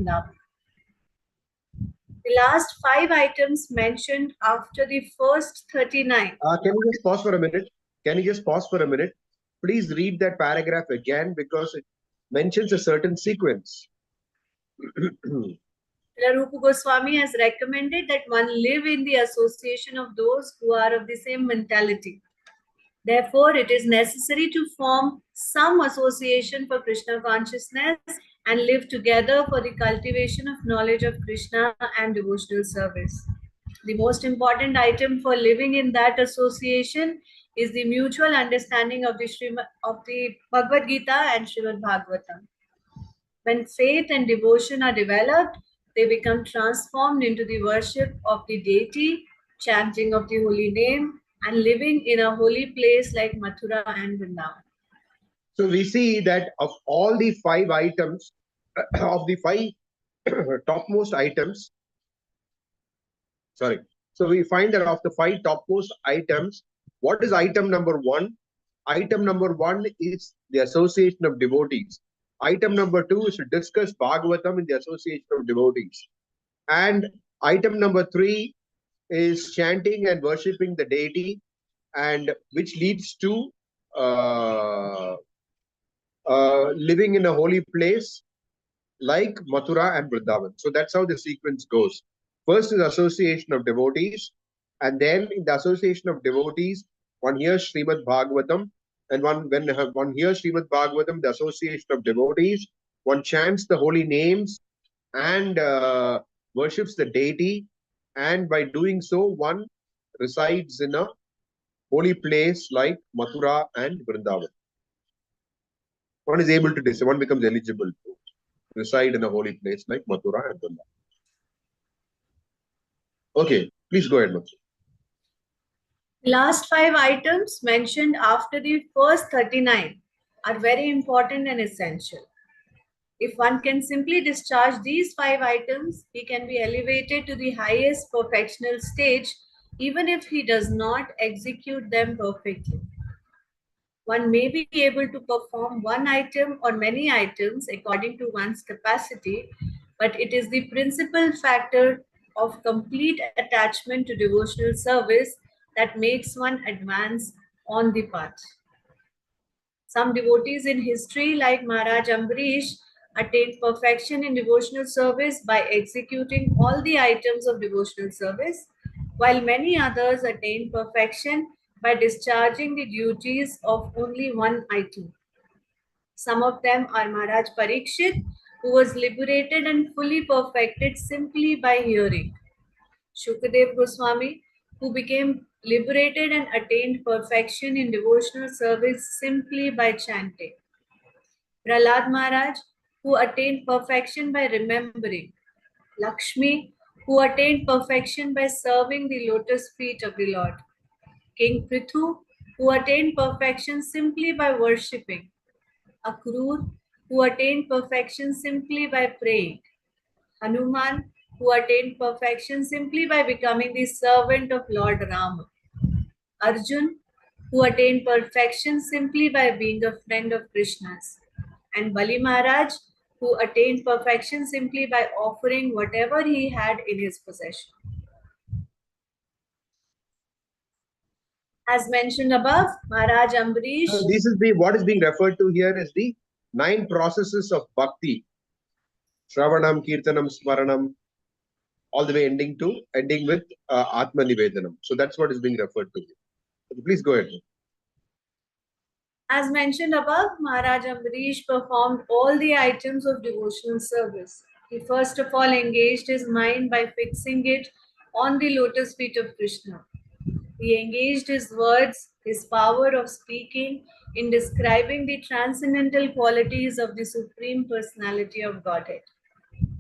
Vrindavan. The last 5 items mentioned after the first 39. Can you just pause for a minute? Can you just pause for a minute? Please read that paragraph again because it mentions a certain sequence. Rupa Goswami has recommended that one live in the association of those who are of the same mentality. Therefore, it is necessary to form some association for Krishna consciousness and live together for the cultivation of knowledge of Krishna and devotional service. The most important item for living in that association is the mutual understanding of the Bhagavad Gita and Srimad Bhagavatam. When faith and devotion are developed, they become transformed into the worship of the deity, chanting of the holy name, and living in a holy place like Mathura and Vrindavan. So we see that of all the 5 items, of the 5 topmost items, sorry. So we find that of the 5 topmost items, what is item number 1? Item number 1 is the association of devotees. Item number 2 is to discuss Bhagavatam in the association of devotees. And item number 3 is chanting and worshipping the deity, and which leads to living in a holy place like Mathura and Vrindavan. So that's how the sequence goes. First is association of devotees, and then in the association of devotees, one hears Srimad Bhagavatam, and when one hears Srimad Bhagavatam, the association of devotees, one chants the holy names and worships the deity, and by doing so, one resides in a holy place like Mathura and Vrindavan. One is able to decide, one becomes eligible to reside in a holy place like Mathura and Vrindavan. Okay, please go ahead, Mathura. Last 5 items mentioned after the first 39 are very important and essential. If one can simply discharge these 5 items, he can be elevated to the highest perfectional stage, even if he does not execute them perfectly. One may be able to perform one item or many items according to one's capacity, but it is the principal factor of complete attachment to devotional service that makes one advance on the path. Some devotees in history, like Maharaj Ambarish, attained perfection in devotional service by executing all the items of devotional service, while many others attained perfection by discharging the duties of only one item. Some of them are Maharaj Parikshit, who was liberated and fully perfected simply by hearing; Shukadev Goswami, who became liberated and attained perfection in devotional service simply by chanting; Prahlad Maharaj, who attained perfection by remembering; Lakshmi, who attained perfection by serving the lotus feet of the Lord; King Prithu, who attained perfection simply by worshipping; Akrur, who attained perfection simply by praying; Hanuman, who attained perfection simply by becoming the servant of Lord Rama; Arjun, who attained perfection simply by being a friend of Krishna's; and Bali Maharaj, who attained perfection simply by offering whatever he had in his possession. As mentioned above, Maharaj Ambarish. So this is what is being referred to here is the 9 processes of bhakti. Shravanam, Kirtanam, Smaranam, all the way ending with Atma Nivedanam. So that's what is being referred to here. Please go ahead. As mentioned above, Maharaj Ambarish performed all the items of devotional service. He first of all engaged his mind by fixing it on the lotus feet of Krishna. He engaged his words, his power of speaking, in describing the transcendental qualities of the Supreme Personality of Godhead.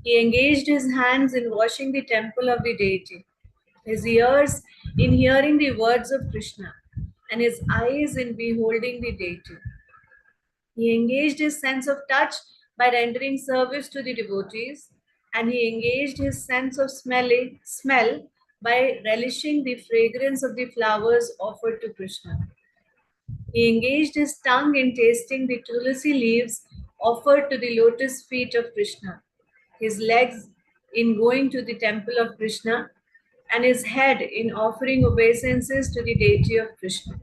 He engaged his hands in washing the temple of the deity, his ears in hearing the words of Krishna, and his eyes in beholding the deity. He engaged his sense of touch by rendering service to the devotees, and he engaged his sense of smell by relishing the fragrance of the flowers offered to Krishna. He engaged his tongue in tasting the tulsi leaves offered to the lotus feet of Krishna. his legs in going to the temple of Krishna, and his head in offering obeisances to the deity of Krishna.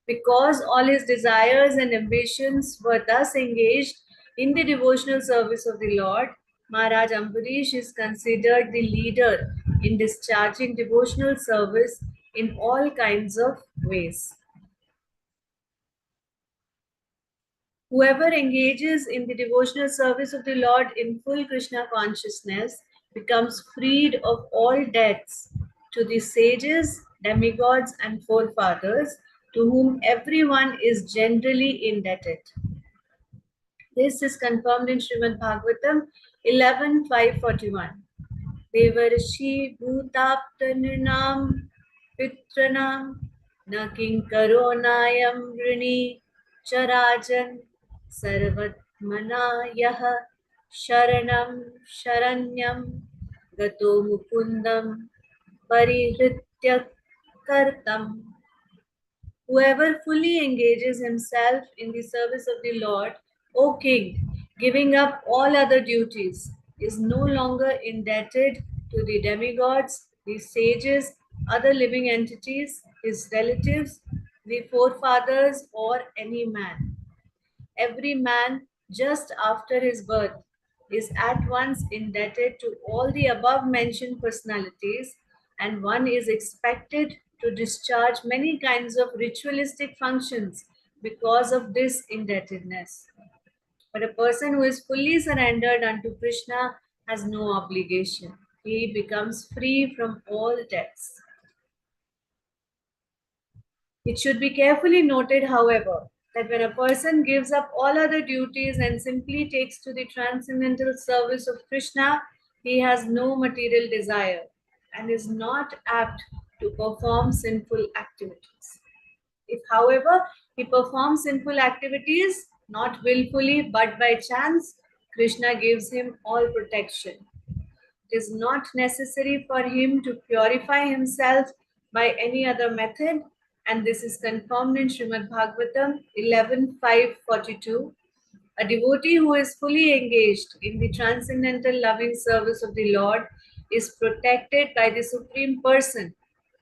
Because all his desires and ambitions were thus engaged in the devotional service of the Lord, Maharaj Ambarish is considered the leader in discharging devotional service in all kinds of ways. Whoever engages in the devotional service of the Lord in full Krishna consciousness becomes freed of all debts to the sages, demigods, and forefathers to whom everyone is generally indebted. This is confirmed in Srimad Bhagavatam 11.541. Devarshi bhutaptanam pitranam na kinkaro nayam rini charajan sarvatmana yaha sharanam sharanyam gato mukundam parihritya kartam. Whoever fully engages himself in the service of the Lord, O King, giving up all other duties, is no longer indebted to the demigods, the sages, other living entities, his relatives, the forefathers, or any man. Every man, just after his birth, is at once indebted to all the above mentioned personalities, and one is expected to discharge many kinds of ritualistic functions because of this indebtedness. But a person who is fully surrendered unto Krishna has no obligation. He becomes free from all debts. It should be carefully noted, however, that when a person gives up all other duties and simply takes to the transcendental service of Krishna, he has no material desire and is not apt to perform sinful activities. If, however, he performs sinful activities, not willfully but by chance, Krishna gives him all protection. It is not necessary for him to purify himself by any other method, and this is confirmed in Srimad Bhagavatam 11.542. A devotee who is fully engaged in the transcendental loving service of the Lord is protected by the Supreme Person.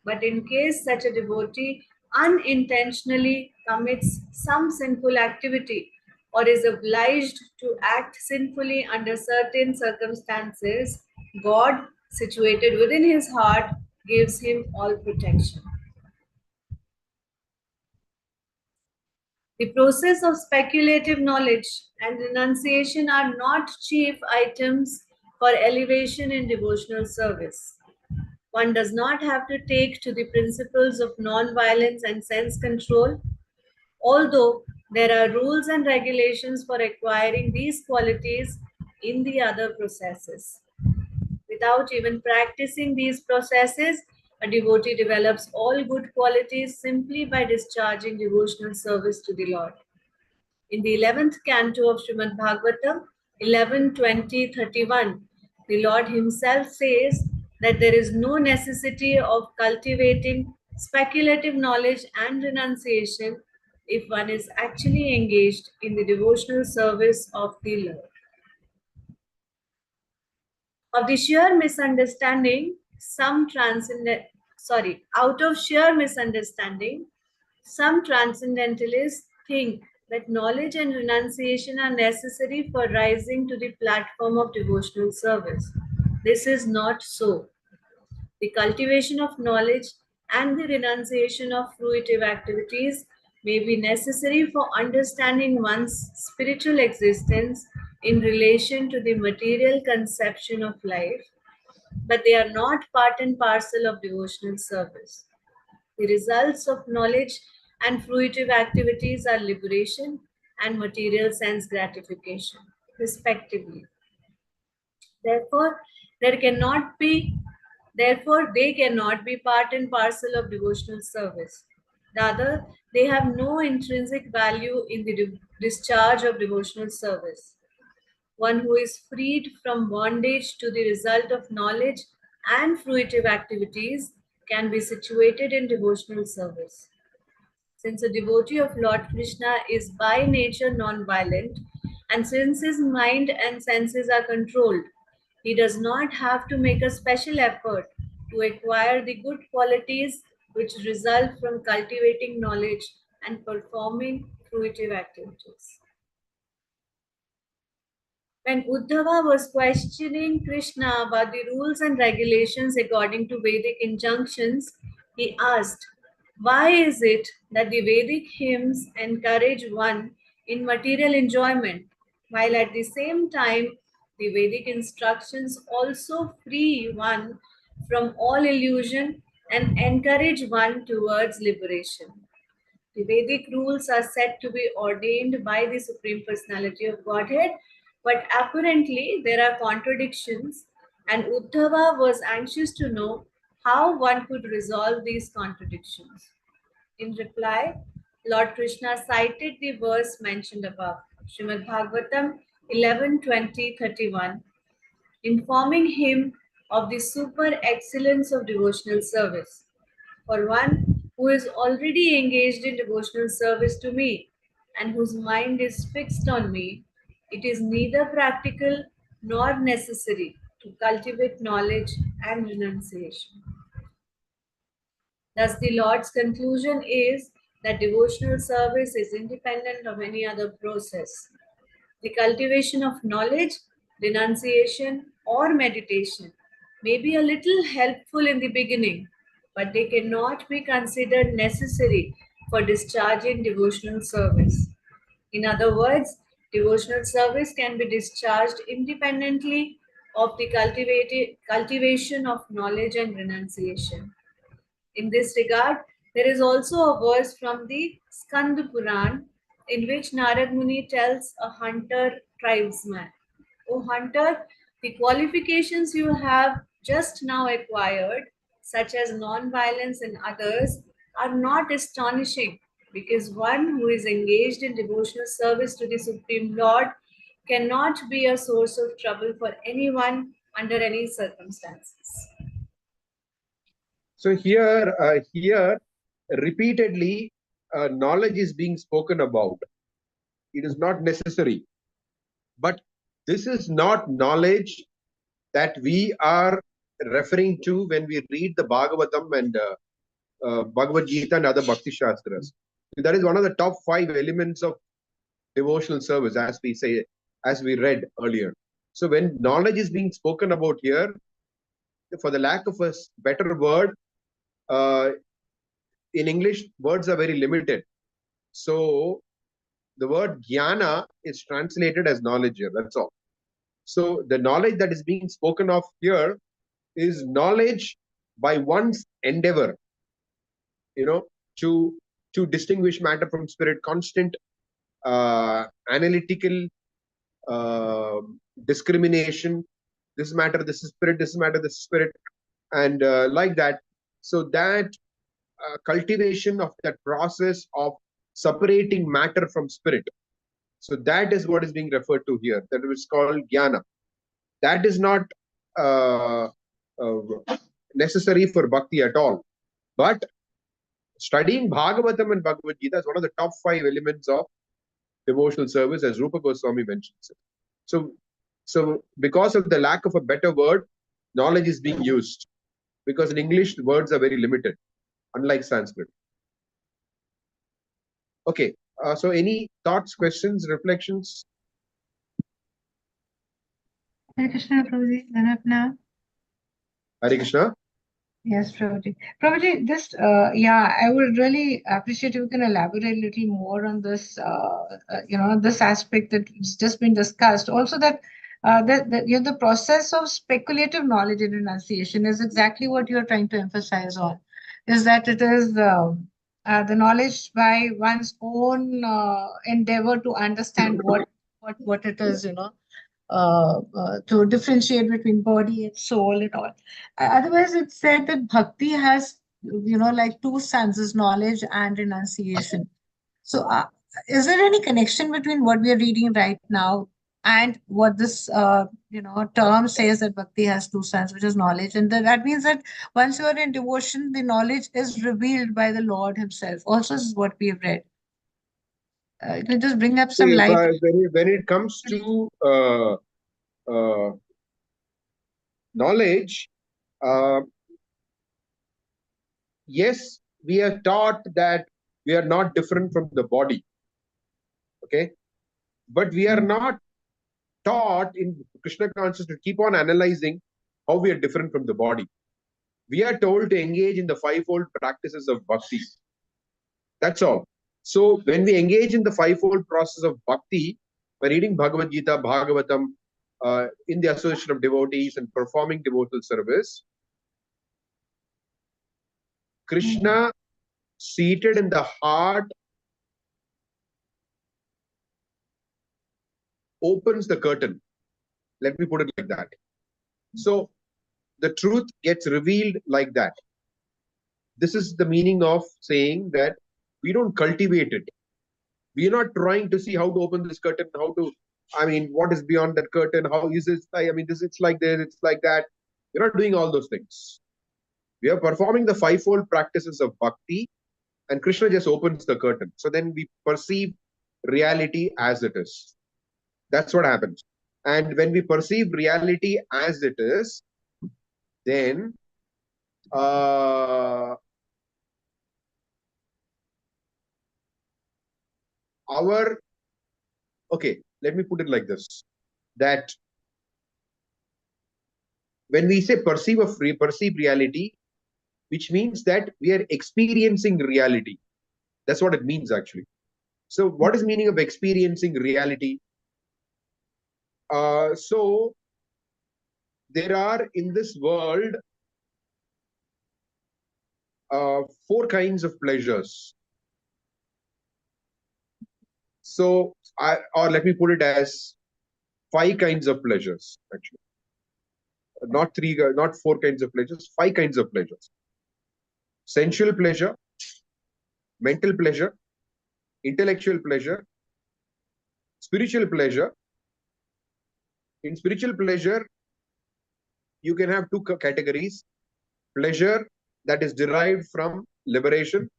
But in case such a devotee unintentionally commits some sinful activity or is obliged to act sinfully under certain circumstances, God, situated within his heart, gives him all protection. The process of speculative knowledge and renunciation are not chief items for elevation in devotional service. One does not have to take to the principles of non-violence and sense control, although there are rules and regulations for acquiring these qualities in the other processes. Without even practicing these processes, a devotee develops all good qualities simply by discharging devotional service to the Lord. In the 11th canto of Srimad Bhagavatam, 11:20:31, the Lord Himself says that there is no necessity of cultivating speculative knowledge and renunciation if one is actually engaged in the devotional service of the Lord. Of the sheer misunderstanding, out of sheer misunderstanding, some transcendentalists think that knowledge and renunciation are necessary for rising to the platform of devotional service. This is not so. The cultivation of knowledge and the renunciation of fruitive activities may be necessary for understanding one's spiritual existence in relation to the material conception of life, but they are not part and parcel of devotional service. The results of knowledge and fruitive activities are liberation and material sense gratification, respectively. Therefore, there cannot be Therefore, they cannot be part and parcel of devotional service. Rather, they have no intrinsic value in the discharge of devotional service. One who is freed from bondage to the result of knowledge and fruitive activities can be situated in devotional service. Since a devotee of Lord Krishna is by nature non-violent And since his mind and senses are controlled, he does not have to make a special effort to acquire the good qualities which result from cultivating knowledge and performing fruitive activities. When Uddhava was questioning Krishna about the rules and regulations according to Vedic injunctions, he asked, why is it that the Vedic hymns encourage one in material enjoyment, while at the same time the Vedic instructions also free one from all illusion and encourage one towards liberation? The Vedic rules are said to be ordained by the Supreme Personality of Godhead, but apparently there are contradictions, and Uddhava was anxious to know how one could resolve these contradictions. In reply, Lord Krishna cited the verse mentioned above, Srimad Bhagavatam 11:20-31, informing him of the super excellence of devotional service. For one who is already engaged in devotional service to me and whose mind is fixed on me, it is neither practical nor necessary to cultivate knowledge and renunciation. Thus, the Lord's conclusion is that devotional service is independent of any other process. The cultivation of knowledge, renunciation, or meditation may be a little helpful in the beginning, but they cannot be considered necessary for discharging devotional service. In other words, devotional service can be discharged independently of the cultivation of knowledge and renunciation. In this regard, there is also a verse from the Skanda Puran in which Narad Muni tells a hunter tribesman, O hunter, the qualifications you have just now acquired, such as non-violence and others, are not astonishing because one who is engaged in devotional service to the Supreme Lord cannot be a source of trouble for anyone under any circumstances. So here repeatedly, knowledge is being spoken about. It is not necessary, but this is not knowledge that we are referring to when we read the Bhagavatam and Bhagavad Gita and other Bhakti Shastras. That is one of the top 5 elements of devotional service, as we say, as we read earlier. So when knowledge is being spoken about here, for the lack of a better word, in English, words are very limited. So the word jnana is translated as knowledge here, that's all. So the knowledge that is being spoken of here is knowledge by one's endeavor, to distinguish matter from spirit, constant analytical discrimination. This is matter, this is spirit, this is matter, this is spirit, and like that. So that cultivation of that process of separating matter from spirit. So that is what is being referred to here. That is called jnana. That is not necessary for bhakti at all. But studying Bhagavatam and Bhagavad Gita is one of the top 5 elements of devotional service, as Rupa Goswami mentions it. So because of the lack of a better word, knowledge is being used. Because in English, the words are very limited, unlike Sanskrit. Okay, so any thoughts, questions, reflections? Hare Krishna, Prabhuji. Dhanapna. Hare Krishna. Yes, Prabhuji. Prabhuji, just, I would really appreciate if you can elaborate a little more on this, this aspect that's just been discussed. Also that, the process of speculative knowledge and renunciation is exactly what you're trying to emphasize on, is that it is the knowledge by one's own endeavor to understand what it is, to differentiate between body and soul and all. Otherwise, it's said that bhakti has, like 2 senses, knowledge and renunciation. So, is there any connection between what we are reading right now and what this, term says that bhakti has 2 senses, which is knowledge? And that means that once you are in devotion, the knowledge is revealed by the Lord Himself. Also, this is what we have read. You can just bring up some See, light. when it comes to uh, knowledge, uh, yes, we are taught that we are not different from the body. Okay, but we are not taught in Krishna consciousness to keep on analyzing how we are different from the body. We are told to engage in the fivefold practices of bhakti. That's all. So when we engage in the fivefold process of bhakti, by reading Bhagavad Gita, Bhagavatam, in the association of devotees and performing devotional service, Krishna seated in the heart opens the curtain. Let me put it like that. So the truth gets revealed like that. This is the meaning of saying that we don't cultivate it. We are not trying to see how to open this curtain, how to, I mean, what is beyond that curtain, how is it, I mean, this, it's like this, it's like that. We're not doing all those things. We are performing the fivefold practices of bhakti, and Krishna just opens the curtain. So then we perceive reality as it is. That's what happens. And when we perceive reality as it is, then our, okay, let me put it like this, that when we say perceive reality, which means that we are experiencing reality. That's what it means actually. So what is meaning of experiencing reality? So there are in this world four kinds of pleasures. So or let me put it as five kinds of pleasures actually. Not three, not four kinds of pleasures, five kinds of pleasures. Sensual pleasure, mental pleasure, intellectual pleasure, spiritual pleasure. In spiritual pleasure, you can have two categories: pleasure that is derived from liberation,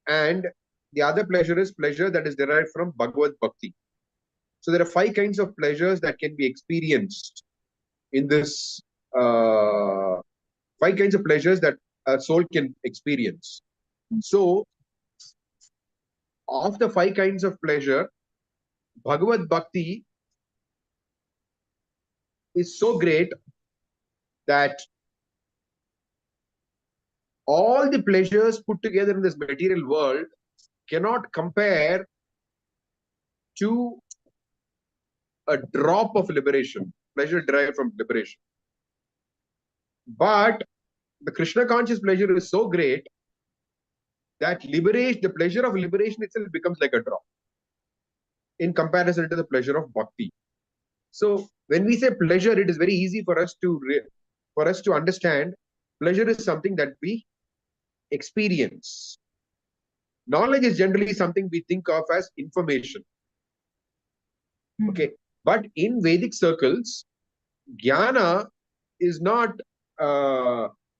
and the other pleasure is pleasure that is derived from Bhagavad Bhakti. So there are five kinds of pleasures that can be experienced in this, five kinds of pleasures that a soul can experience. So of the five kinds of pleasure, Bhagavad Bhakti is so great that all the pleasures put together in this material world cannot compare to a drop of liberation, pleasure derived from liberation. But the Krishna conscious pleasure is so great that liberation, the pleasure of liberation itself becomes like a drop in comparison to the pleasure of bhakti. So when we say pleasure, it is very easy for us to understand. Pleasure is something that we experience. Knowledge is generally something we think of as information. Okay, but in Vedic circles, jnana is not,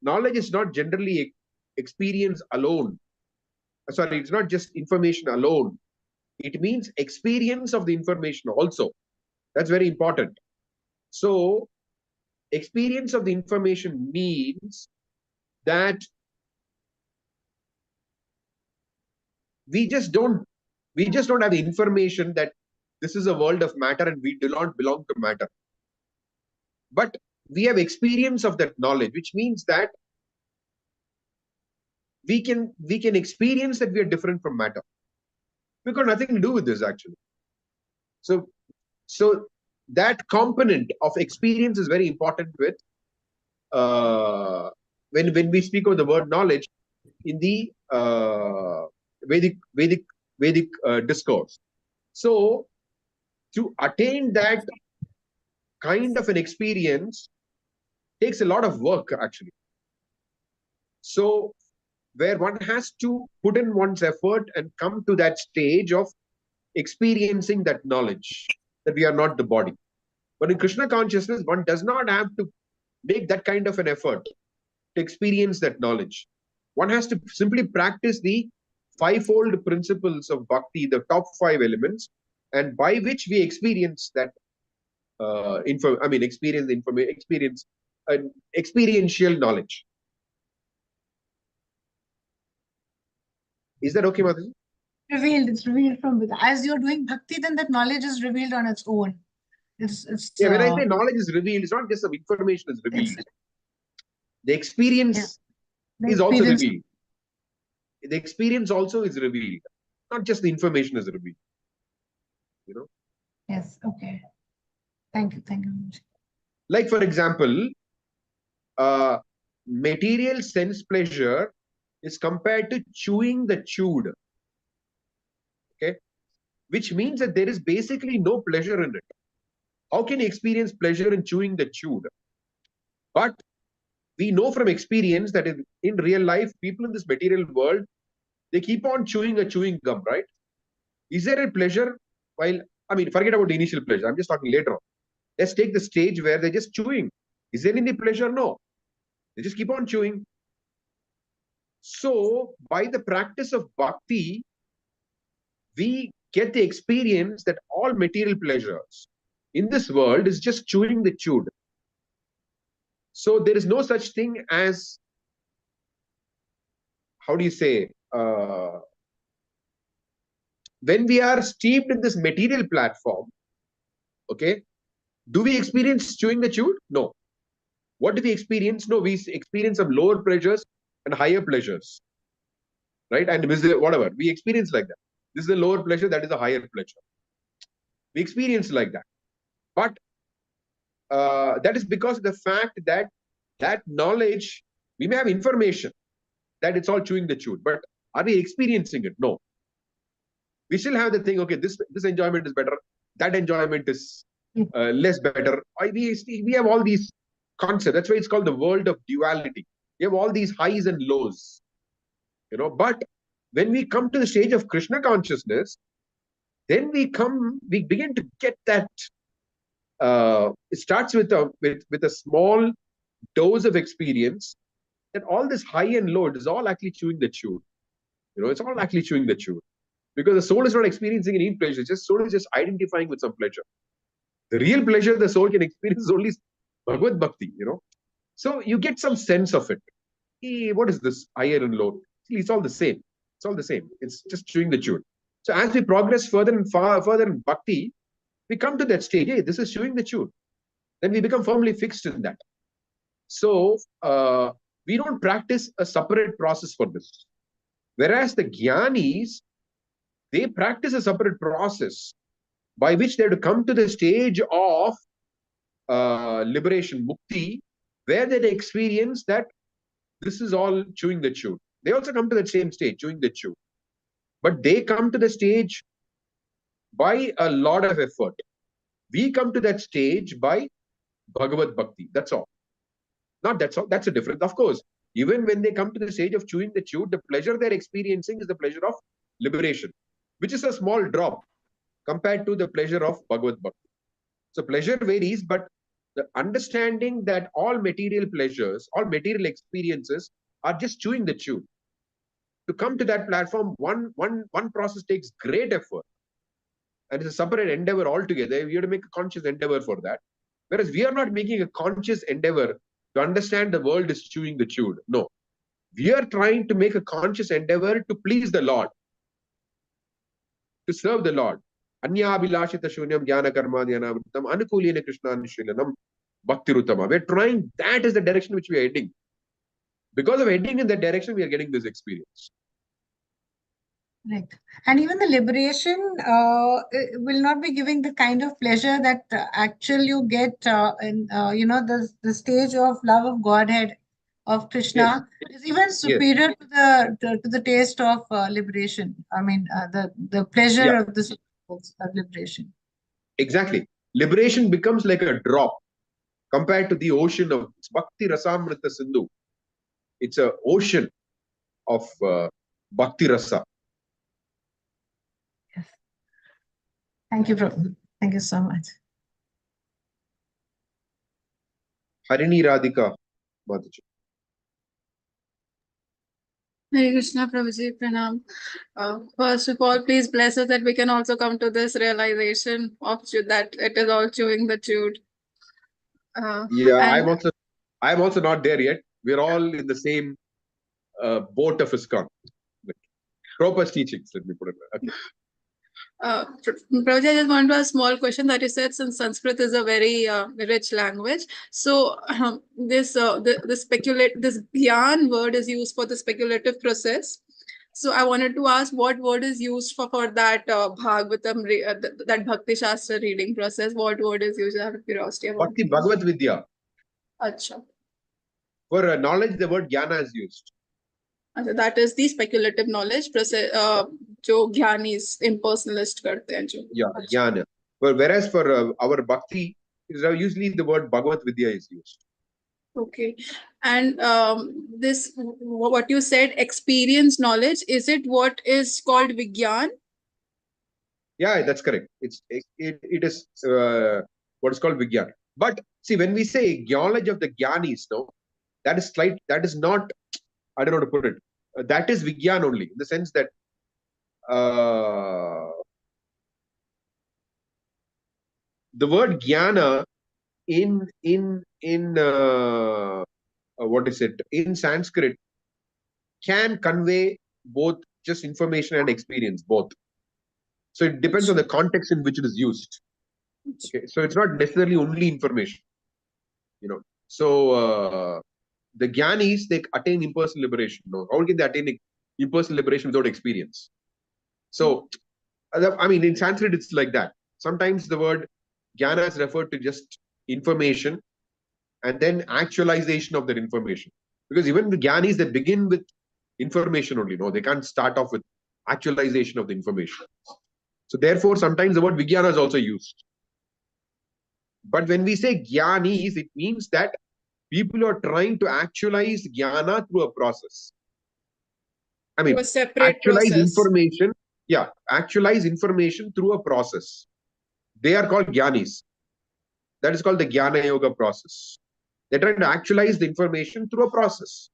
knowledge is not generally experience alone. Sorry, it's not just information alone. It means experience of the information also. That's very important. So experience of the information means that we just don't have the information that this is a world of matter and we do not belong to matter. But we have experience of that knowledge, which means that we can experience that we are different from matter. We've got nothing to do with this actually. So that component of experience is very important with when we speak of the word knowledge in the Vedic discourse. So to attain that kind of an experience takes a lot of work actually. So where one has to put in one's effort and come to that stage of experiencing that knowledge that we are not the body. But in Krishna consciousness, one does not have to make that kind of an effort to experience that knowledge. One has to simply practice the fivefold principles of bhakti, the top 5 elements, and by which we experience that experiential knowledge. Is that okay, Madhaji? It's revealed from within. As you're doing bhakti, then that knowledge is revealed on its own. It's Yeah, when I say knowledge is revealed, it's not just some information is revealed. The experience is also revealed. The experience also is revealed. Not just the information is revealed. You know? Yes, okay. Thank you. Like, for example, material sense pleasure is compared to chewing the chewed. Okay? Which means that there is basically no pleasure in it. How can you experience pleasure in chewing the chewed? But we know from experience that in real life, people in this material world, they keep on chewing a chewing gum, right? Is there a pleasure while, forget about the initial pleasure. I'm just talking later on. Let's take the stage where they're just chewing. Is there any pleasure? No. They just keep on chewing. So, by the practice of bhakti, we get the experience that all material pleasures in this world is just chewing the chewed. So, there is no such thing as, how do you say, when we are steeped in this material platform, okay, do we experience chewing the chewed? No. What do we experience? No, we experience some lower pleasures and higher pleasures, right? And whatever, we experience like that. This is a lower pleasure, that is a higher pleasure. We experience like that. But that is because of the fact that that knowledge, we may have information that it's all chewing the chewed, but are we experiencing it? No. We still have the thing, okay, this enjoyment is better, that enjoyment is less better. We have all these concepts. That's why it's called the world of duality. We have all these highs and lows, but when we come to the stage of Krishna consciousness, then we begin to get that. It starts with a small dose of experience that all this high and low is all actually chewing the chewed. It's all actually chewing the chewed. Because the soul is not experiencing any pleasure. Soul is just identifying with some pleasure. The real pleasure the soul can experience is only Bhagavad Bhakti, So you get some sense of it. Hey, what is this higher and low? See, it's all the same. It's all the same. It's just chewing the chewed. So as we progress further and further in Bhakti, we come to that stage. Hey, this is chewing the chewed. Then we become firmly fixed in that. So we don't practice a separate process for this. Whereas the Gyanis, they practice a separate process by which they have to come to the stage of liberation, mukti, where they experience that this is all chewing the chewed. They also come to that same stage, chewing the chewed. But they come to the stage by a lot of effort. We come to that stage by Bhagavad Bhakti. That's all. Not that's all. That's a difference. Of course, even when they come to the stage of chewing the chewed, the pleasure they're experiencing is the pleasure of liberation, which is a small drop compared to the pleasure of Bhagavad Bhakti. So pleasure varies, but the understanding that all material pleasures, all material experiences are just chewing the chew. To come to that platform, one process takes great effort. And it's a separate endeavor altogether. We have to make a conscious endeavor for that. Whereas we are not making a conscious endeavor to understand the world is chewing the chewed. No. We are trying to make a conscious endeavor to please the Lord, to serve the Lord. Anyabhilashita shunyam jnana karma dhyanavritam anukulina krishnanishrilanam bhaktirutama. We're trying, that is the direction which we are heading. Because of heading in that direction, we are getting this experience. Right. And even the liberation will not be giving the kind of pleasure that actually you get in, the stage of love of Godhead of Krishna is even superior to the taste of liberation. I mean, the pleasure of this of liberation. Exactly. Liberation becomes like a drop compared to the ocean of Bhakti Rasamrita Sindhu. It's an ocean of Bhakti Rasa. Yes. Thank you, Prabhu. Thank you so much. Harini Radhika Mataji. Hare Krishna, Prabhuji, Pranam. First of all, please bless us that we can also come to this realization of that it is all chewing the chewed. Yeah, And I'm also not there yet. We're all in the same boat of ISKCON. Prabhupada's teachings, let me put it that way. Prabhuji, I just want to ask a small question that you said since Sanskrit is a very rich language. So this gyan word is used for the speculative process. So I wanted to ask what word is used for that Bhagavatam, that Bhakti Shastra reading process. What word is used? Out of curiosity. Bhakti Bhagavad Vidya. Acha. For knowledge, the word jnana is used. That is the speculative knowledge process. जो Giani's impersonalist करते हैं जो. Yeah, jnana. But whereas for our bhakti, usually the word Bhagavad Vidya is used. Okay. And this, what you said, experience knowledge, is it what is called Vigyan? Yeah, that's correct. It is what is called Vigyan. But see, when we say knowledge of the Jnanis, no, that is not, I don't know how to put it. That is Vigyan only, in the sense that the word Jnana in what is it? In Sanskrit can convey both just information and experience, both. So it depends on the context in which it is used. Okay, so it's not necessarily only information, you know. So the Jnanis, they attain impersonal liberation. No, how can they attain impersonal liberation without experience? So, I mean, in Sanskrit, it's like that. Sometimes the word Jnana is referred to just information and then actualization of that information. Because even the Jnanis, they begin with information only. No, they can't start off with actualization of the information. So therefore, sometimes the word Vijnana is also used. But when we say Jnanis, it means that people are trying to actualize Jnana through a process. I mean, A separate actualize process. information. Yeah, actualize information through a process. They are called Jnanis. That is called the Jnana Yoga process. They're trying to actualize the information through a process.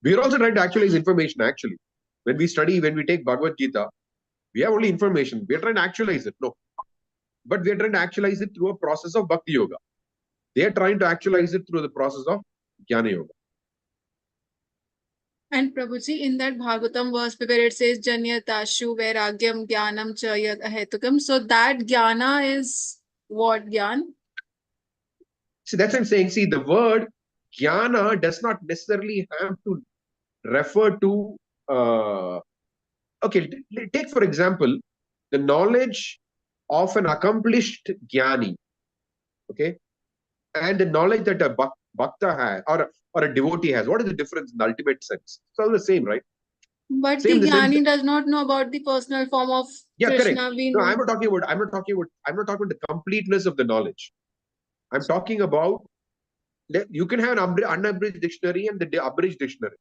We are also trying to actualize information, actually. When we take Bhagavad Gita, we have only information. We are trying to actualize it. No. But we are trying to actualize it through a process of Bhakti Yoga. They are trying to actualize it through the process of Jnana Yoga. And Prabhuji, in that Bhagavatam verse where it says Janyatashu Vairagyam Jnanam cha yad ahetukam, so that Jnana is what Jnana? See, that's what I'm saying. See, the word Jnana does not necessarily have to refer to okay, take for example the knowledge of an accomplished jnani, okay, and the knowledge that a bhakta has or a devotee has. What is the difference in the ultimate sense? It's all the same, right? But Same the in the sense Jnani does not know about the personal form of correct. Krishna. We No, know. I'm not talking about the completeness of the knowledge. I'm talking about you can have an unabridged dictionary and the abridged dictionary.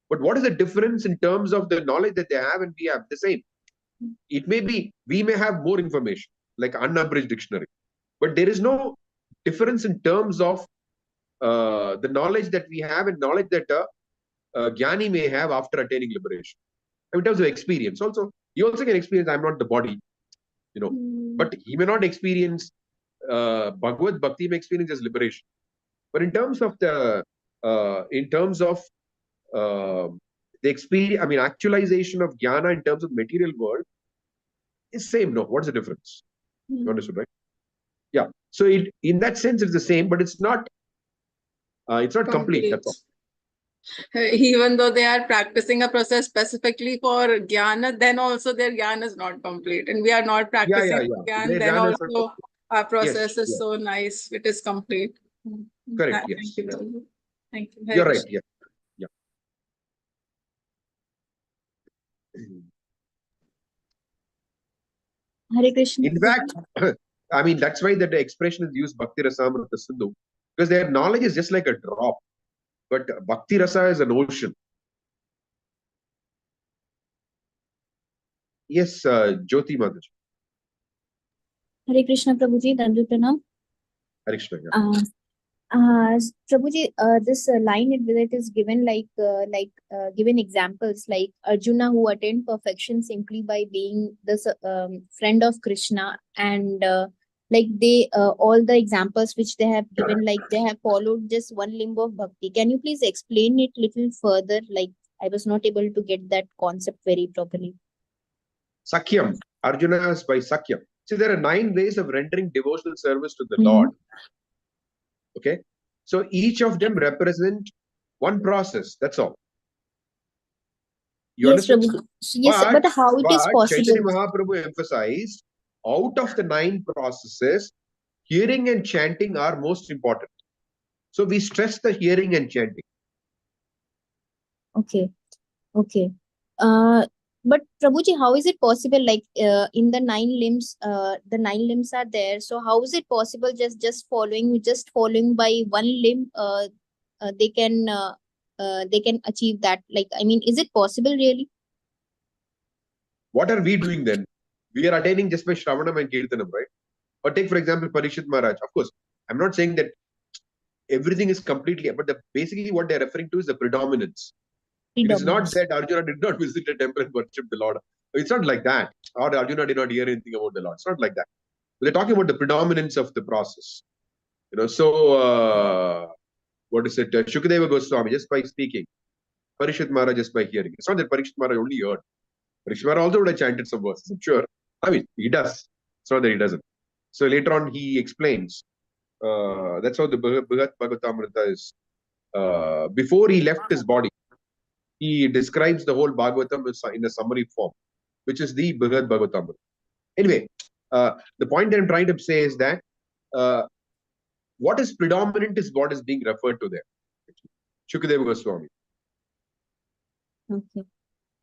But what is the difference in terms of the knowledge that they have and we have? The same. It may be, we may have more information, like unabridged dictionary. But there is no difference in terms of the knowledge that we have and knowledge that Jnani may have after attaining liberation. In terms of experience, also, he also can experience, I'm not the body, you know. But he may not experience Bhagavad Bhakti, may experience as liberation. But in terms of the experience, I mean, actualization of jnana in terms of material world is same. No, what's the difference? You understood, right? Yeah. So in that sense, it's the same, but it's not complete. That's all. Even though they are practicing a process specifically for jnana, then also their jnana is not complete, and we are not practicing jnana. Then also our process is so nice; it is complete. Correct. Thank Yes. you, Prabhu. Thank you. You're right. Yeah. Yeah. Hare Krishna. In fact, I mean, that's why that expression is used, Bhakti Rasamrita Sindhu, because their knowledge is just like a drop, but Bhakti Rasa is an ocean. Yes, Jyoti Madhaj. Hare Krishna, Prabhuji. Dandu Pranam. Hare Krishna. Yeah. Prabhuji, this line where it is given given examples like Arjuna who attained perfection simply by being the friend of Krishna, and like they all the examples which they have given, like they have followed just one limb of bhakti. Can you please explain it little further? Like I was not able to get that concept very properly. Sakyam, Arjuna is by Sakyam. See, there are 9 ways of rendering devotional service to the Mhm. Lord. Okay, so each of them represent one process. That's all. You Yes, understand? Prabhuji. Yes, but how it is Chaitanya possible? Mahaprabhu emphasized, out of the 9 processes, hearing and chanting are most important. So we stress the hearing and chanting. Okay. Okay. But Prabhuji, how is it possible? Like in the 9 limbs are there. So how is it possible just following by one limb? They can achieve that. Like I mean, is it possible really? What are we doing then? We are attaining just by Shravanam and Kirtanam, right? Or take, for example, Parishit Maharaj. Of course, I'm not saying that everything is completely, but basically what they're referring to is the predominance. It is not Predominance. that Arjuna did not visit a temple and worship the Lord. It's not like that. Or Arjuna did not hear anything about the Lord. It's not like that. They're talking about the predominance of the process. What is it? Shukadeva Goswami, just by speaking. Parishit Maharaj, just by hearing. It's not that Parishit Maharaj only heard. Parishit Maharaj also would have chanted some verses, I'm sure. I mean, he does. It's not that he doesn't. So later on, he explains. That's how the Bhagat Bhagavatamrita is. Before he left his body, he describes the whole Bhagavatam in a summary form, which is the Bhagat Bhagavatamrita. Anyway, the point that I'm trying to say is that what is predominant is what is being referred to there. Shukadeva Goswami. Okay.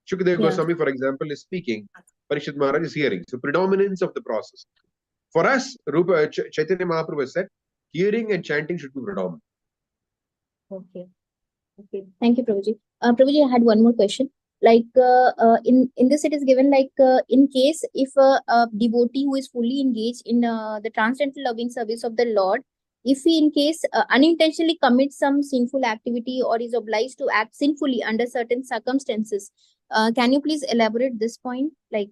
Shukadeva Yeah. Goswami, for example, is speaking. Parishit Maharaj is hearing. So predominance of the process. For us, Chaitanya Mahaprabhu said, hearing and chanting should be predominant. Okay. Okay. Thank you, Prabhuji. Prabhuji, I had one more question. Like in this, it is given like in case if a devotee who is fully engaged in the transcendental loving service of the Lord, if he in case unintentionally commits some sinful activity or is obliged to act sinfully under certain circumstances, can you please elaborate this point? Like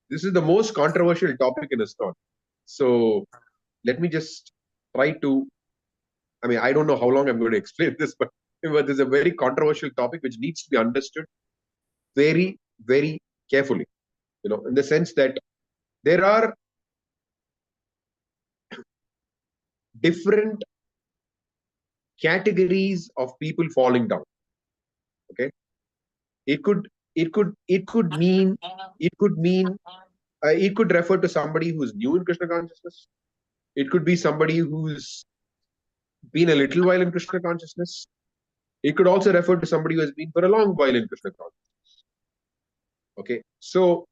This is the most controversial topic in ISKCON. So let me just try to. I mean, I don't know how long I'm going to explain this, but this is a very controversial topic which needs to be understood very, very carefully. In the sense that there are different categories of people falling down. Okay, it could mean it could refer to somebody who's new in Krishna consciousness. It could be somebody who's been a little while in Krishna consciousness. It could also refer to somebody who has been for a long while in Krishna consciousness. Okay, so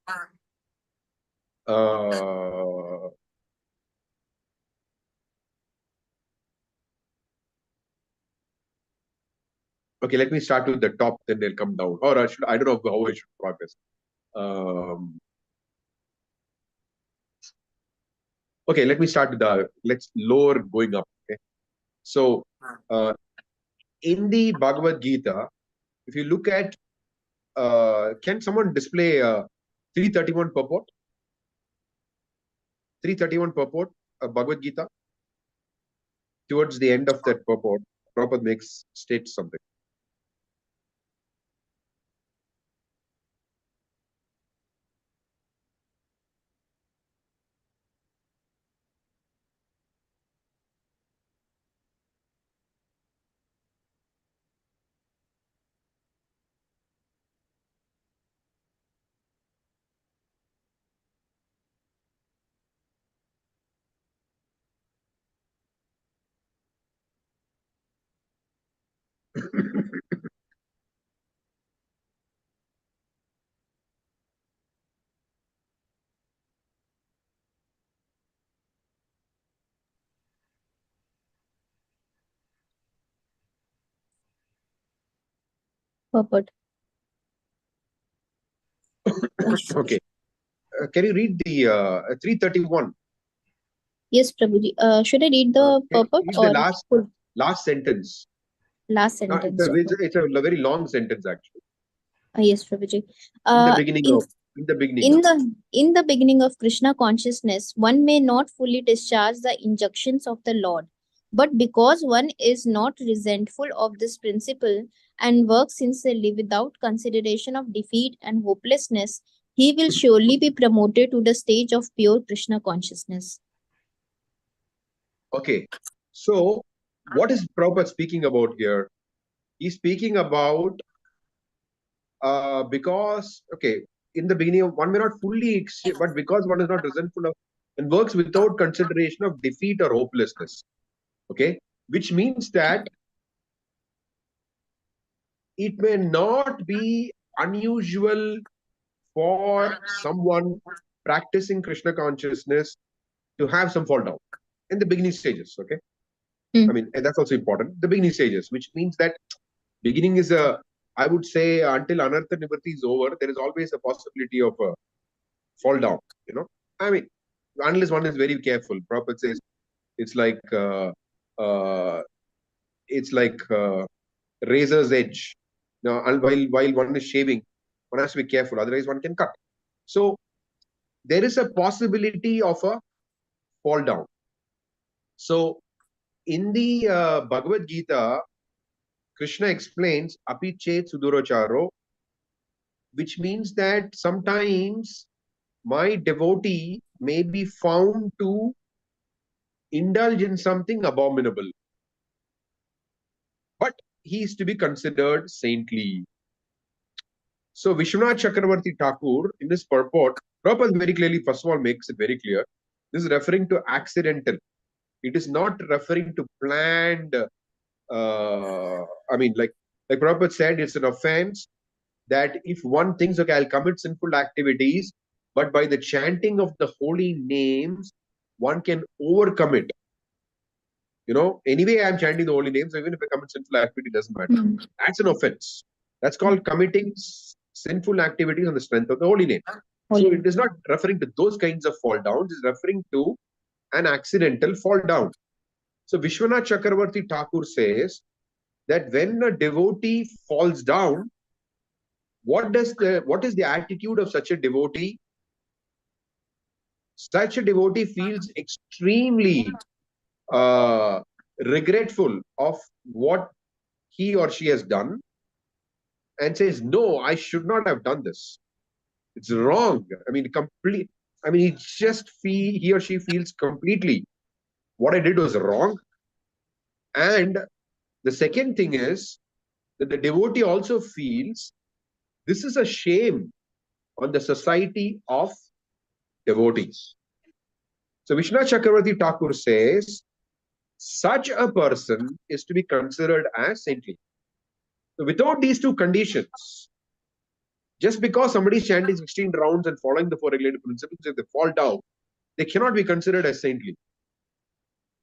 okay, let me start with the top, then they'll come down. Or I don't know how I should progress. Okay, let me start with let's lower going up. Okay, so in the Bhagavad Gita, if you look at, can someone display 331 purport? 331 purport of Bhagavad Gita. Towards the end of that purport, Prabhupada states something. purport. Okay, can you read the 331? Yes, Prabhuji. Should I read the purport It's the or last sentence. last sentence? Okay. It's a very long sentence actually. Yes, Prabhuji. In the Uh, beginning in of in the beginning. in the beginning of Krishna consciousness, one may not fully discharge the injunctions of the Lord, but because one is not resentful of this principle and works sincerely without consideration of defeat and hopelessness, he will surely be promoted to the stage of pure Krishna consciousness. Okay. So what is Prabhupada speaking about here? He's speaking about because, okay, in the beginning, one may not fully accept, but because one is not resentful of and works without consideration of defeat or hopelessness. Okay, which means that it may not be unusual for someone practicing Krishna consciousness to have some fall down in the beginning stages. Okay, I mean, and that's also important. The beginning stages, which means that beginning is I would say, until Anartha Nivritti is over, there is always a possibility of a fall down. You know, I mean, unless one is very careful. Prabhupada says it's like uh, razor's edge. Now, while one is shaving, one has to be careful. Otherwise, one can cut. So there is a possibility of a fall down. So in the Bhagavad Gita, Krishna explains api chet suduracharo, which means that sometimes my devotee may be found to indulge in something abominable, but he is to be considered saintly. So Vishwanath Chakravarti Thakur, in this purport, Prabhupada very clearly, first of all, makes it very clear. This is referring to accidental. It is not referring to planned. I mean, like Prabhupada said, it's an offense that if one thinks, okay, I'll commit sinful activities, but by the chanting of the holy names, one can overcome it. You know, anyway, I'm chanting the holy names, so even if I commit sinful activity, it doesn't matter. That's an offense. That's called committing sinful activities on the strength of the holy name. So it is not referring to those kinds of fall downs, it's referring to an accidental fall down. So Vishwanath Chakravarti Thakur says that when a devotee falls down, what is the attitude of such a devotee? Such a devotee feels extremely regretful of what he or she has done and says, no, I should not have done this. It's wrong. I mean, he or she feels completely what I did was wrong. And the second thing is that the devotee also feels this is a shame on the society of devotees. So Vishwanath Chakravarti Thakur says, such a person is to be considered as saintly. So without these two conditions, just because somebody is chanting 16 rounds and following the four regulated principles, if they fall down, they cannot be considered as saintly.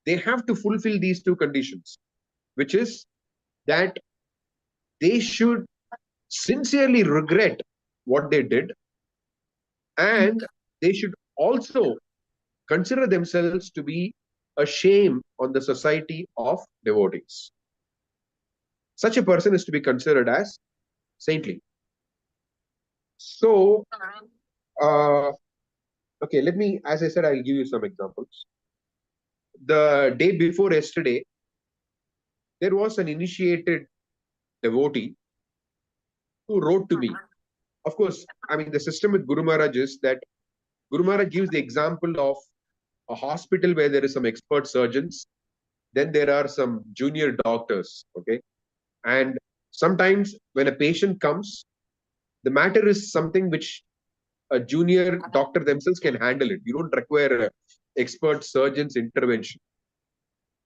They have to fulfill these two conditions, which is that they should sincerely regret what they did, and they should also consider themselves to be a shame on the society of devotees. Such a person is to be considered as saintly. So, okay, as I said, I'll give you some examples. The day before yesterday, there was an initiated devotee who wrote to me. Of course, I mean, the system with Guru Maharaj is that Guru Maharaj gives the example of a hospital where there is some expert surgeons, then there are some junior doctors, okay? And sometimes when a patient comes, the matter is something which a junior doctor themselves can handle it. You don't require an expert surgeon's intervention.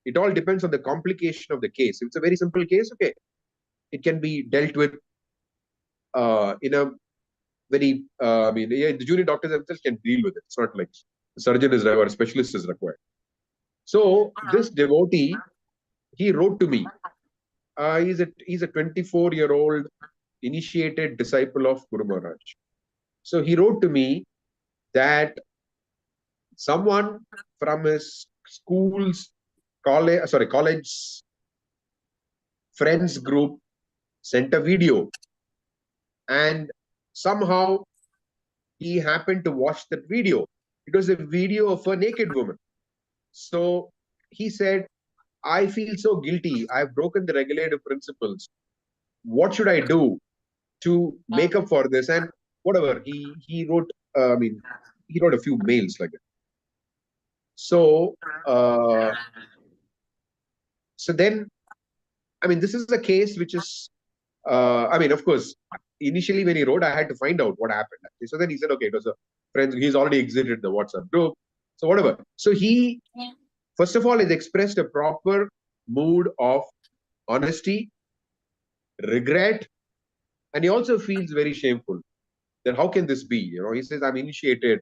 It all depends on the complication of the case. If it's a very simple case, okay, it can be dealt with in a very, the junior doctors themselves can deal with it. It's not like the surgeon is required, a specialist is required. So this devotee, he wrote to me. He's a 24-year-old initiated disciple of Guru Maharaj. So he wrote to me that someone from his school's college friends group sent a video, and somehow he happened to watch that video. It was a video of a naked woman. So he said, I feel so guilty. I've broken the regulative principles. What should I do to make up for this? And whatever, he wrote, he wrote a few mails like that. So, so then, this is a case which is, of course, initially when he wrote, I had to find out what happened. So then he said, okay, it was a friend. He's already exited the WhatsApp group. So whatever. So he, first of all, has expressed a proper mood of honesty, regret, and he also feels very shameful. Then how can this be? He says, I'm initiated.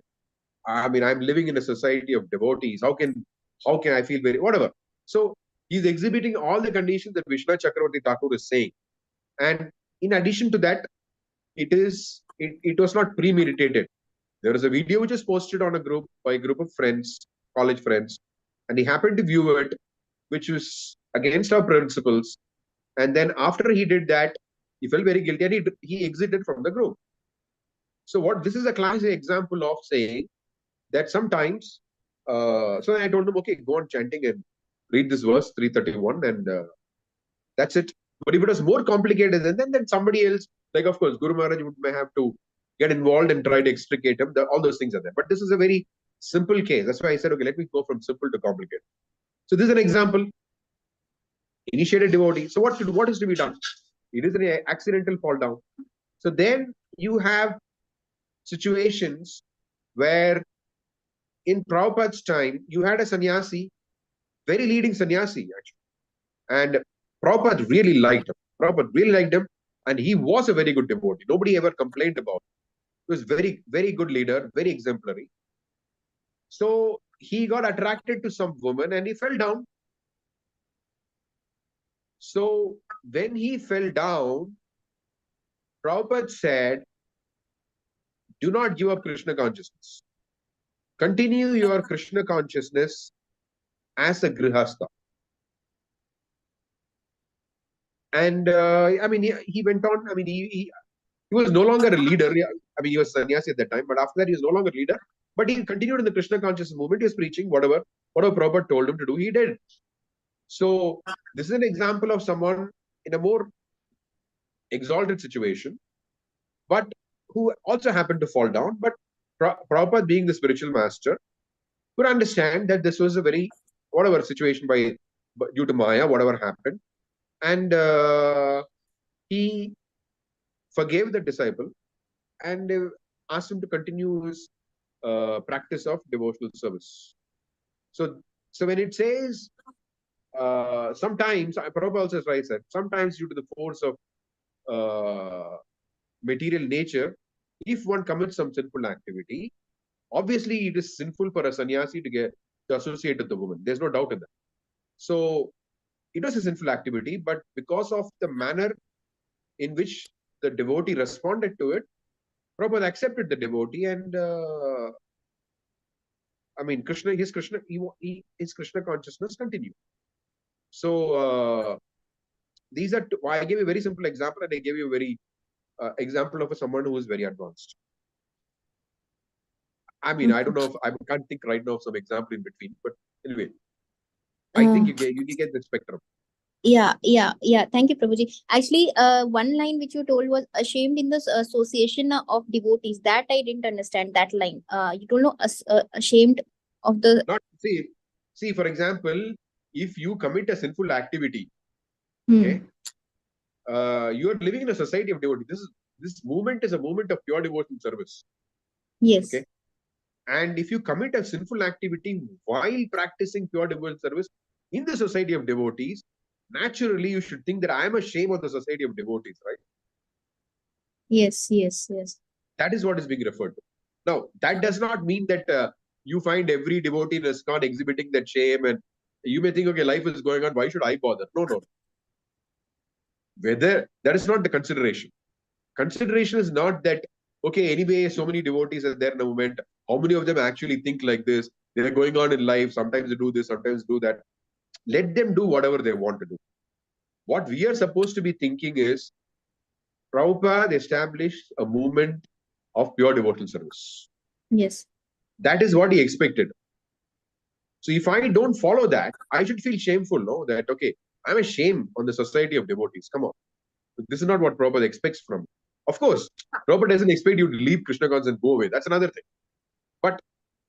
I'm living in a society of devotees. How can I feel very, whatever. So he's exhibiting all the conditions that Vishwanath Chakravarti Thakur is saying. And in addition to that, it was not premeditated. There was a video which was posted on by a group of friends, college friends, and he happened to view it, which was against our principles. And then after he did that, he felt very guilty and he exited from the group. So this is a classic example of saying that sometimes, so I told him, okay, go on chanting and read this verse 331 and that's it. But if it was more complicated then somebody else, like of course, Guru Maharaj may have to get involved and try to extricate him. All those things are there. But this is a very simple case. That's why I said, okay, let me go from simple to complicated. So this is an example. Initiated devotee. So what is to be done? It is an accidental fall down. So then you have situations where in Prabhupada's time, you had a sannyasi, very leading sannyasi actually. And Prabhupada really liked him. And he was a very good devotee. Nobody ever complained about it. He was very, very good leader, very exemplary. So he got attracted to some woman and he fell down. So when he fell down, Prabhupada said, do not give up Krishna consciousness. Continue your Krishna consciousness as a grihastha. And he went on. He was no longer a leader. He was sannyasi at that time, but after that he was no longer a leader. But he continued in the Krishna consciousness movement. He was preaching whatever Prabhupada told him to do, he did. So this is an example of someone in a more exalted situation, but who also happened to fall down. But Prabhupada, being the spiritual master, could understand that this was a very, whatever situation due to Maya, whatever happened. And he forgave the disciple and asked him to continue his practice of devotional service. So when it says, sometimes, Prabhupada also writes that, sometimes due to the force of material nature, if one commits some sinful activity, obviously it is sinful for a sannyasi to associate with the woman. There's no doubt in that. So it was a sinful activity, but because of the manner in which the devotee responded to it, Prabhupada accepted the devotee and his Krishna consciousness continued. So these are I gave you a very simple example and I gave you a very example of someone who is very advanced. I don't know if I can't think right now of some example in between, but anyway, I think you get the spectrum. Yeah. Thank you, Prabhuji. Actually, one line which you told was ashamed in the association of devotees. That I didn't understand that line. You don't know ashamed of the. Not see. For example, if you commit a sinful activity, okay, you are living in a society of devotees. This movement is a movement of pure devotional service. Yes. Okay. And if you commit a sinful activity while practicing pure devotional service in the society of devotees, naturally you should think that I am ashamed of the society of devotees, right? Yes. That is what is being referred to. Now, that does not mean that you find every devotee in ISKCON exhibiting that shame and you may think, okay, life is going on, why should I bother? No. That is not the consideration. Consideration is not that, okay, anyway, so many devotees are there in a movement. How many of them actually think like this? They're going on in life. Sometimes they do this, sometimes do that. Let them do whatever they want to do. What we are supposed to be thinking is, Prabhupada established a movement of pure devotional service. Yes. That is what he expected. So if I don't follow that, I should feel shameful, no? That, okay, I'm a shame on the society of devotees. Come on. This is not what Prabhupada expects from me. Of course, Prabhupada doesn't expect you to leave Krishna consciousness and go away. That's another thing. But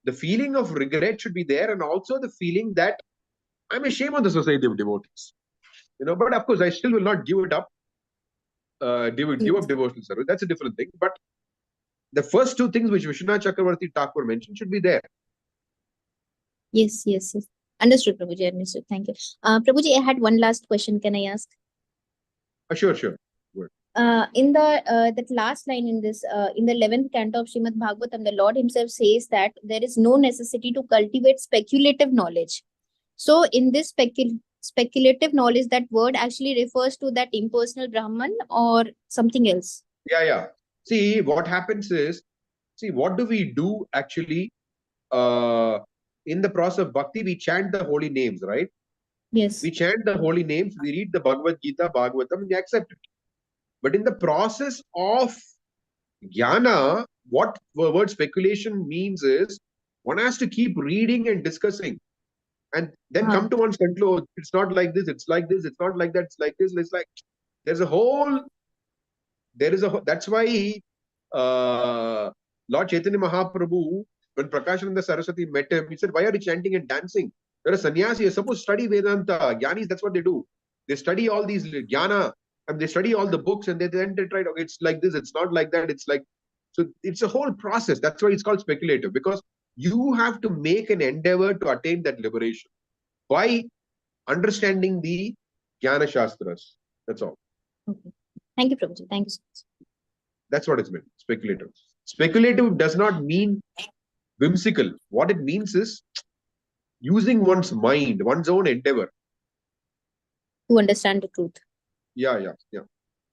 the feeling of regret should be there, and also the feeling that I'm a shame on the society of devotees. But of course, I still will not give it up, give up devotional service. That's a different thing. But the first two things which Vishwanath Chakravarti Thakur mentioned should be there. Yes. Understood, Prabhuji. Understood. Thank you. Prabhuji, I had one last question. Can I ask? Sure. In that last line in this, in the 11th canto of Srimad Bhagavatam, the Lord himself says that there is no necessity to cultivate speculative knowledge. So in this speculative knowledge, that word actually refers to that impersonal Brahman or something else? Yeah. See, what happens is, what do we do actually in the process of bhakti? We chant the holy names, right? Yes. We chant the holy names, we read the Bhagavad Gita, Bhagavatam, we accept it. But in the process of jnana, what the word speculation means is, one has to keep reading and discussing. And then come to one's conclusion, it's not like this, it's like this, it's not like that, it's like this, it's like, that's why Lord Chaitanya Mahaprabhu, when Prakashananda Saraswati met him, he said, why are you chanting and dancing? You're a sannyasi, you're supposed to study Vedanta. Jnanis, that's what they do. They study all these jnana, and they study all the books, and then they try, okay, it's like this, it's not like that, it's like, so it's a whole process. That's why it's called speculative, because you have to make an endeavor to attain that liberation by understanding the Jnana Shastras. That's all. Okay. Thank you, Prabhuji. Thank you so much. That's what it's meant, speculative. Speculative does not mean whimsical. What it means is using one's mind, one's own endeavor. To understand the truth. Yeah.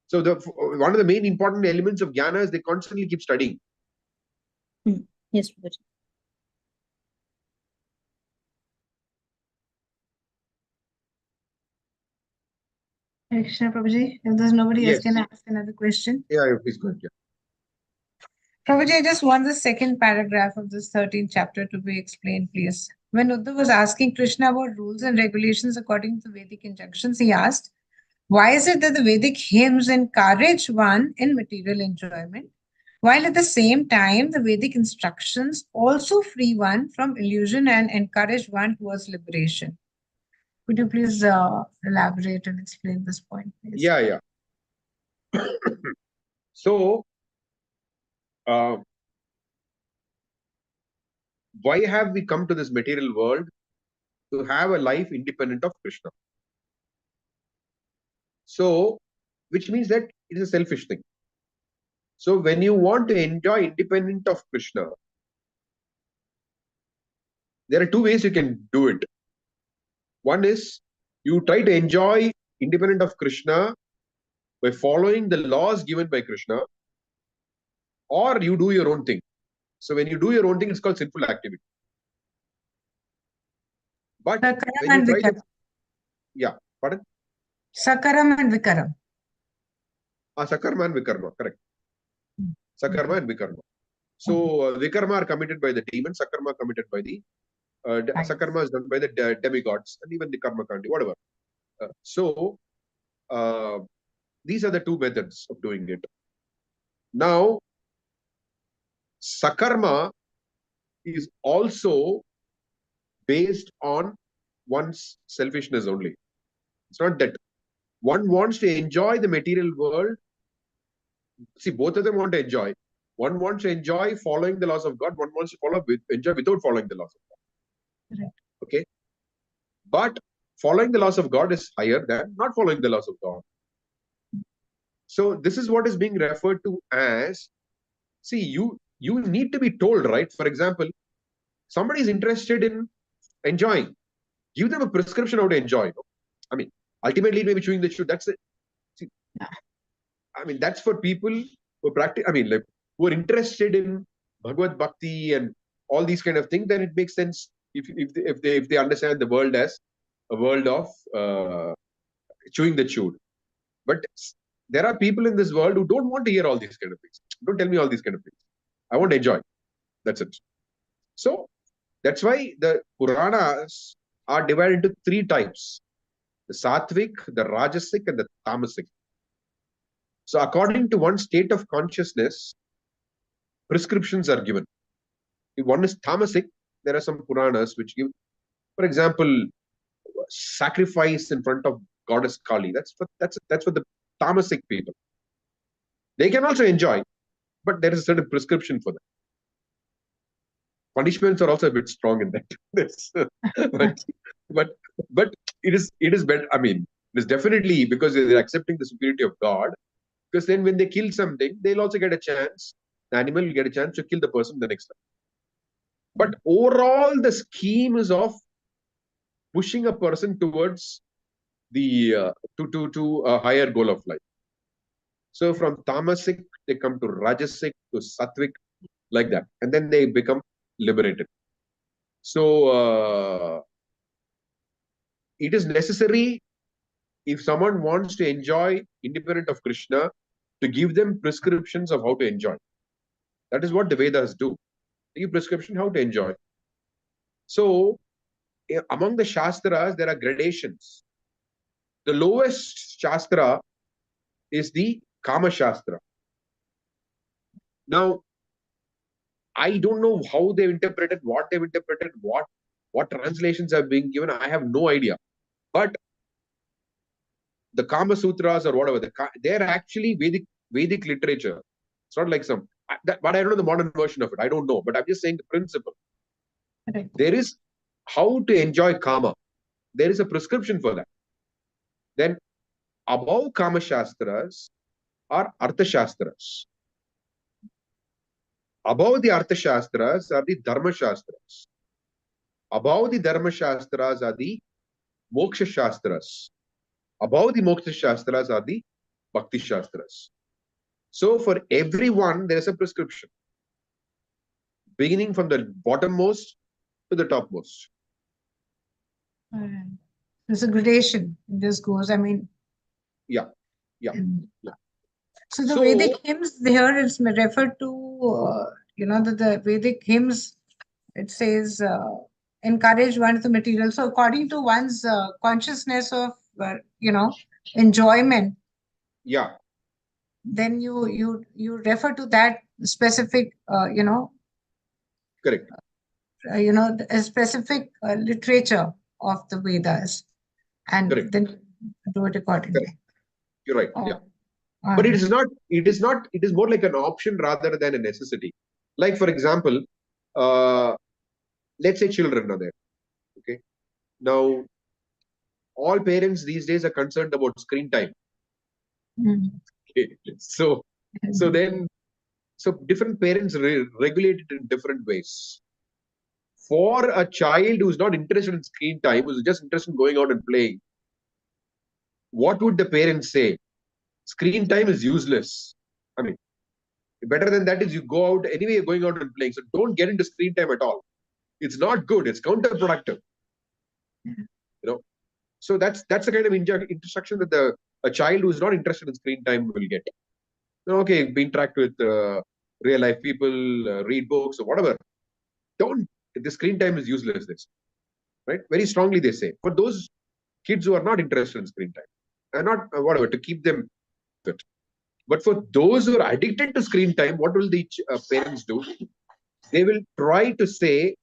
So one of the main important elements of jnana is they constantly keep studying. Yes, Prabhuji. Krishna Prabhuji, if there's nobody else, can I ask another question? Yeah, please go ahead. Prabhuji, I just want the second paragraph of this 13th chapter to be explained, please. When Uddhav was asking Krishna about rules and regulations according to Vedic injunctions, he asked, why is it that the Vedic hymns encourage one in material enjoyment, while at the same time the Vedic instructions also free one from illusion and encourage one towards liberation? Could you please elaborate and explain this point, please? Yeah. So, why have we come to this material world? To have a life independent of Krishna. So, which means that it is a selfish thing. So, when you want to enjoy independent of Krishna, there are two ways you can do it. One is you try to enjoy independent of Krishna by following the laws given by Krishna, or you do your own thing. So when you do your own thing, it's called sinful activity. But when you try to, yeah, pardon? Sakaram and Vikaram. Sakarma and Vikarma, correct. Sakarma and Vikarma. So Vikarma are committed by the demons, Sakarma committed by the Sakarma is done by the demigods, and even the Karma Kandi, whatever. These are the two methods of doing it. Now, Sakarma is also based on one's selfishness only. It's not that one wants to enjoy the material world. See, both of them want to enjoy. One wants to enjoy following the laws of God. One wants to enjoy without following the laws of God. Right. Okay. But following the laws of God is higher than not following the laws of God. So this is what is being referred to as, see, you need to be told, right? For example, somebody is interested in enjoying. Give them a prescription how to enjoy. No? I mean, ultimately, it may be chewing the shoe. That's it. See, I mean, that's for people who practice. I mean, like who are interested in Bhagavad Bhakti and all these kind of things. Then it makes sense if they understand the world as a world of chewing the chewed. But there are people in this world who don't want to hear all these kind of things. Don't tell me all these kind of things. I want to enjoy. That's it. So that's why the Puranas are divided into 3 types: the Sattvic, the Rajasic, and the Tamasic. So according to one state of consciousness, prescriptions are given. If one is Tamasic, there are some Puranas which give, for example, sacrifice in front of goddess Kali. That's for the Tamasic people. They can also enjoy, but there is a certain prescription for them. Punishments are also a bit strong in that. but it is better. I mean, it is definitely because they're accepting the superiority of God. Because then when they kill something, they'll also get a chance. The animal will get a chance to kill the person the next time. But overall, the scheme is of pushing a person towards the to a higher goal of life. So from Tamasic, they come to Rajasic, to Sattvic, like that. And then they become liberated. So it is necessary, if someone wants to enjoy independent of Krishna, to give them prescriptions of how to enjoy. That is what the Vedas do. They give prescription how to enjoy. So among the Shastras, there are gradations. The lowest Shastra is the Kama Shastra. Now, I don't know how they've interpreted, what translations are being given. I have no idea. But the Kama Sutras or whatever, they're actually Vedic literature. It's not like but I don't know the modern version of it. I don't know. But I'm just saying the principle. Right. There is how to enjoy Kama. There is a prescription for that. Then above Kama Shastras are Artha Shastras. Above the Artha Shastras are the Dharma Shastras. Above the Dharma Shastras are the Moksha Shastras. Above the Moksha Shastras are the Bhakti Shastras. So for everyone, there is a prescription. Beginning from the bottommost to the topmost. There's a gradation. This goes, I mean. Yeah. So the Vedic hymns here is referred to, the Vedic hymns, it says, encourage one to material. So according to one's consciousness of, enjoyment. Yeah. Then you refer to that specific, correct. A specific literature of the Vedas, and correct. Then do it accordingly. Correct. You're right. Yeah. But it is not. It is more like an option rather than a necessity. Like for example, let's say children are there. Okay. Now, all parents these days are concerned about screen time. Okay. So different parents regulate it in different ways. For a child who's not interested in screen time, who's just interested in going out and playing, what would the parents say? Screen time is useless. I mean, better than that is you go out anyway, you're going out and playing. So don't get into screen time at all. It's not good. It's counterproductive. So that's the kind of instruction that a child who's not interested in screen time will get. Okay, interact with real life people, read books or whatever. The screen time is useless. Right? Very strongly they say. For those kids who are not interested in screen time, and not whatever, to keep them fit. But for those who are addicted to screen time, what will the parents do? They will try to say,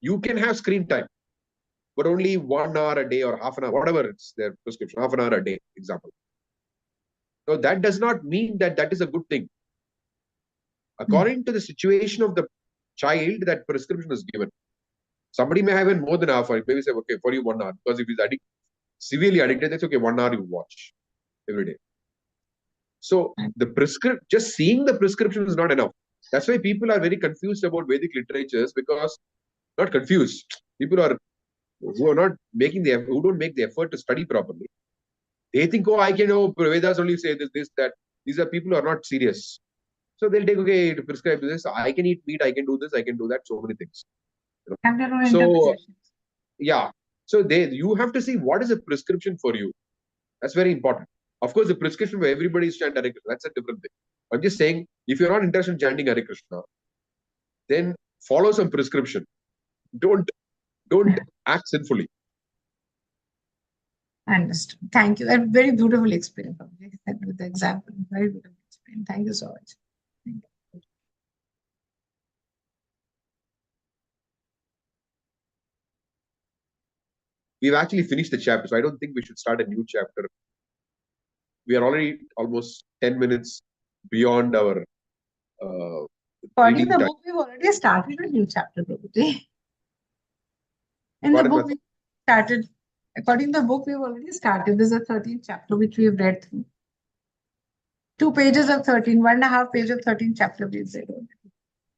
you can have screen time, but only 1 hour a day or half an hour, whatever it's their prescription, half an hour a day, example. So that does not mean that is a good thing. According to the situation of the child, that prescription is given. Somebody may have more than half hour. Maybe say, okay, for you 1 hour. Because if he's severely addicted, that's okay, 1 hour you watch every day. So just seeing the prescription is not enough. That's why people are very confused about Vedic literatures, because not confused. People who don't make the effort to study properly. They think, I can know Vedas only say this, that. These are people who are not serious. So they'll take, okay, to prescribe this, I can eat meat, I can do this, I can do that, so many things. Have their own So, interpretations. yeah. So you have to see what is a prescription for you. That's very important. Of course, the prescription for everybody is chant Hare Krishna. That's a different thing. I'm just saying, if you're not interested in chanting Hare Krishna, then follow some prescription. Don't act sinfully. Understood. Thank you. A very beautifully explained with the example. Very beautifully explained. Thank you so much. Thank you. We've actually finished the chapter, so I don't think we should start a new chapter. We are already almost 10 minutes beyond our According to the time. book, we've already started a new chapter, Prabhuji. Pardon, the book we started, according to the book, we've already started. There's a 13th chapter which we've read through. 2 pages of 13, 1.5 page of 13th chapter we've read.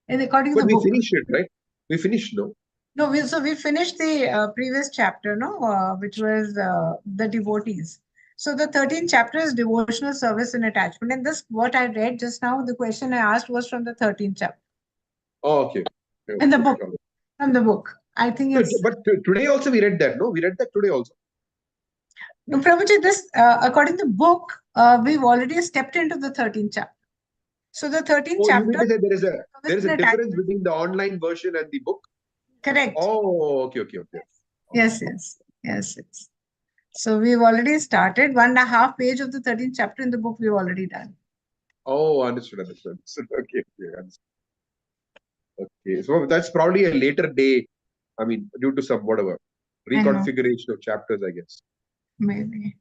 And according to the we book. finished it, right? We finished, no? No, so we finished the previous chapter, no, which was the devotees. So the 13th chapter is devotional service and attachment. And this, what I read just now, the question I asked was from the 13th chapter. Oh, okay. In the book, from the book. I think it's... But today also we read that, no? We read that today also. No, Prabhuji, this, according to the book, we've already stepped into the 13th chapter. So the 13th chapter... You mean to say there is a difference between the online version and the book? Correct. Oh, okay. Yes. So we've already started 1.5 page of the 13th chapter in the book we've already done. Oh, understood. Okay, understood. Okay, so that's probably a later day. I mean, due to some whatever reconfiguration of chapters, I guess. Maybe.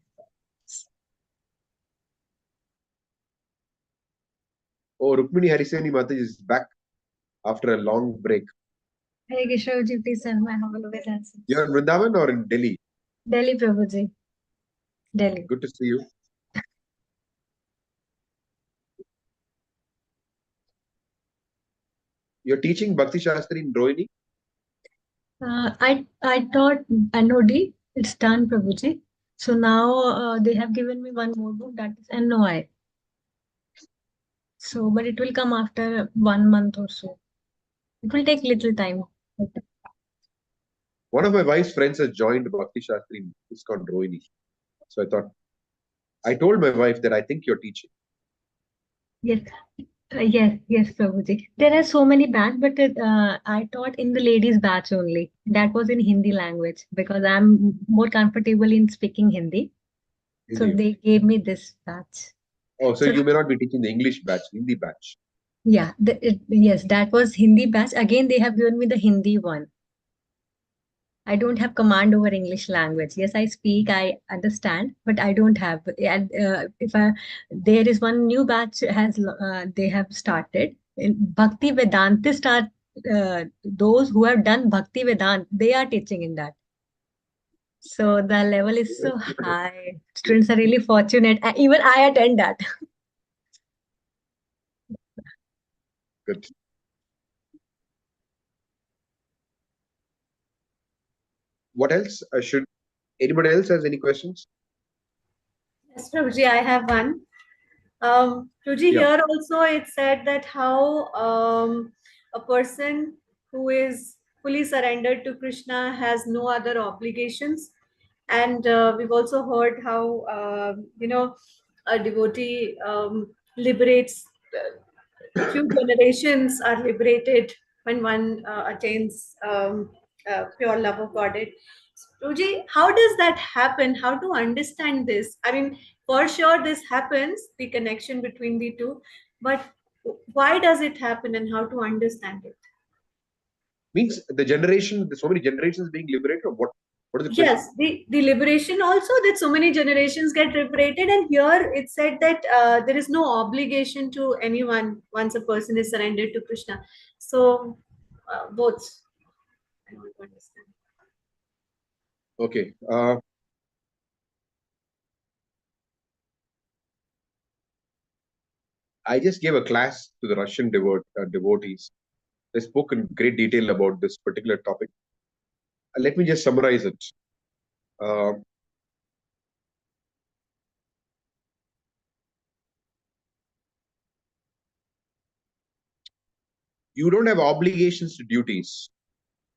Oh, Rukmini Hariseni Mataji is back after a long break. Hey Gishavji, please send my humble obeisance. You're in Vrindavan or in Delhi? Delhi, Prabhuji. Delhi. Good to see you. You're teaching Bhakti Shastri in Rohini? I taught NOD. It's done, Prabhuji. So now they have given me one more book, that is NOI. So, but it will come after 1 month or so. It will take little time. One of my wife's friends has joined Bhakti Shastri. It's called Rohini. So I told my wife that I think you're teaching. Yes. Yes, Prabhuji. There are so many batch, but I taught in the ladies batch only. That was in Hindi language because I'm more comfortable in speaking Hindi. So they gave me this batch. Oh, so you may not be teaching the English batch, Hindi batch. Yeah, yes, that was Hindi batch. Again, they have given me the Hindi one. I don't have command over English language. Yes, I speak, I understand, but I don't have. And there is one new batch they have started in Bhakti Vedanta. Those who have done Bhakti Vedanta, they are teaching in that. So the level is so high. Students are really fortunate. Even I attend that. Good. What else? Anybody else has any questions? Yes, Prabhuji, I have one. Prabhuji, here also it said that how a person who is fully surrendered to Krishna has no other obligations. And we've also heard how, a devotee liberates, few generations are liberated when one attains pure love of Godhead. Ruji, how does that happen? How to understand this? I mean, for sure this happens, the connection between the two, but why does it happen and how to understand it? Means there's so many generations being liberated, or what? What is the question? Yes, the liberation also, that so many generations get liberated, and here it said that there is no obligation to anyone once a person is surrendered to Krishna. So both. I want to understand. Okay. I just gave a class to the Russian devotees. They spoke in great detail about this particular topic. Let me just summarize it. You don't have obligations to duties.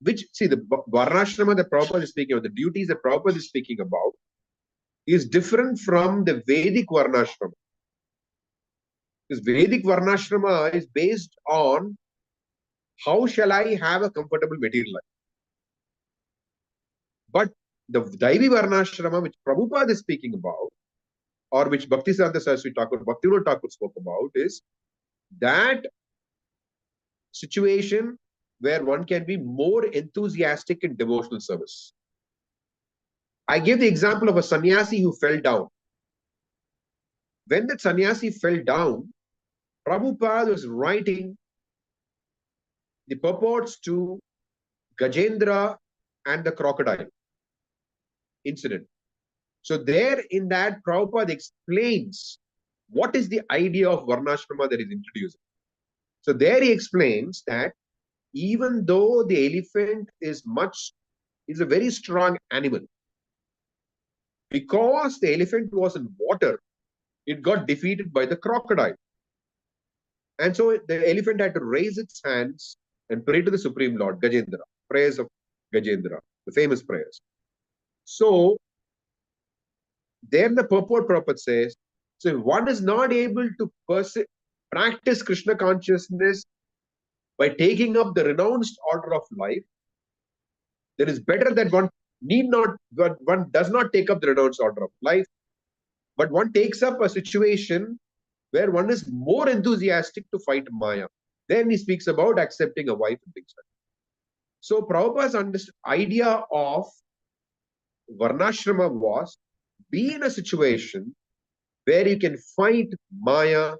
which, see, the Varnashrama that Prabhupada is speaking about, the duties that Prabhupada is speaking about, is different from the Vedic Varnashrama. This Vedic Varnashrama is based on how shall I have a comfortable material life. But the Daivi Varnashrama, which Prabhupada is speaking about, or which Bhaktisiddhanta Saraswati Thakur, Bhaktivinoda Thakur spoke about, is that situation where one can be more enthusiastic in devotional service. I gave the example of a sannyasi who fell down. When that sannyasi fell down, Prabhupada was writing the purports to Gajendra and the crocodile incident. So there in that, Prabhupada explains what is the idea of Varnashrama that is introducing. So there he explains that even though the elephant is a very strong animal, because the elephant was in water, it got defeated by the crocodile. And so the elephant had to raise its hands and pray to the Supreme Lord, Gajendra, prayers of Gajendra, the famous prayers. So then the purport Prabhupada says, so if one is not able to practice Krishna consciousness by taking up the renounced order of life, then it's better that one does not take up the renounced order of life, but one takes up a situation where one is more enthusiastic to fight Maya. Then he speaks about accepting a wife and things like that. So Prabhupada's idea of Varnashrama was, be in a situation where you can fight Maya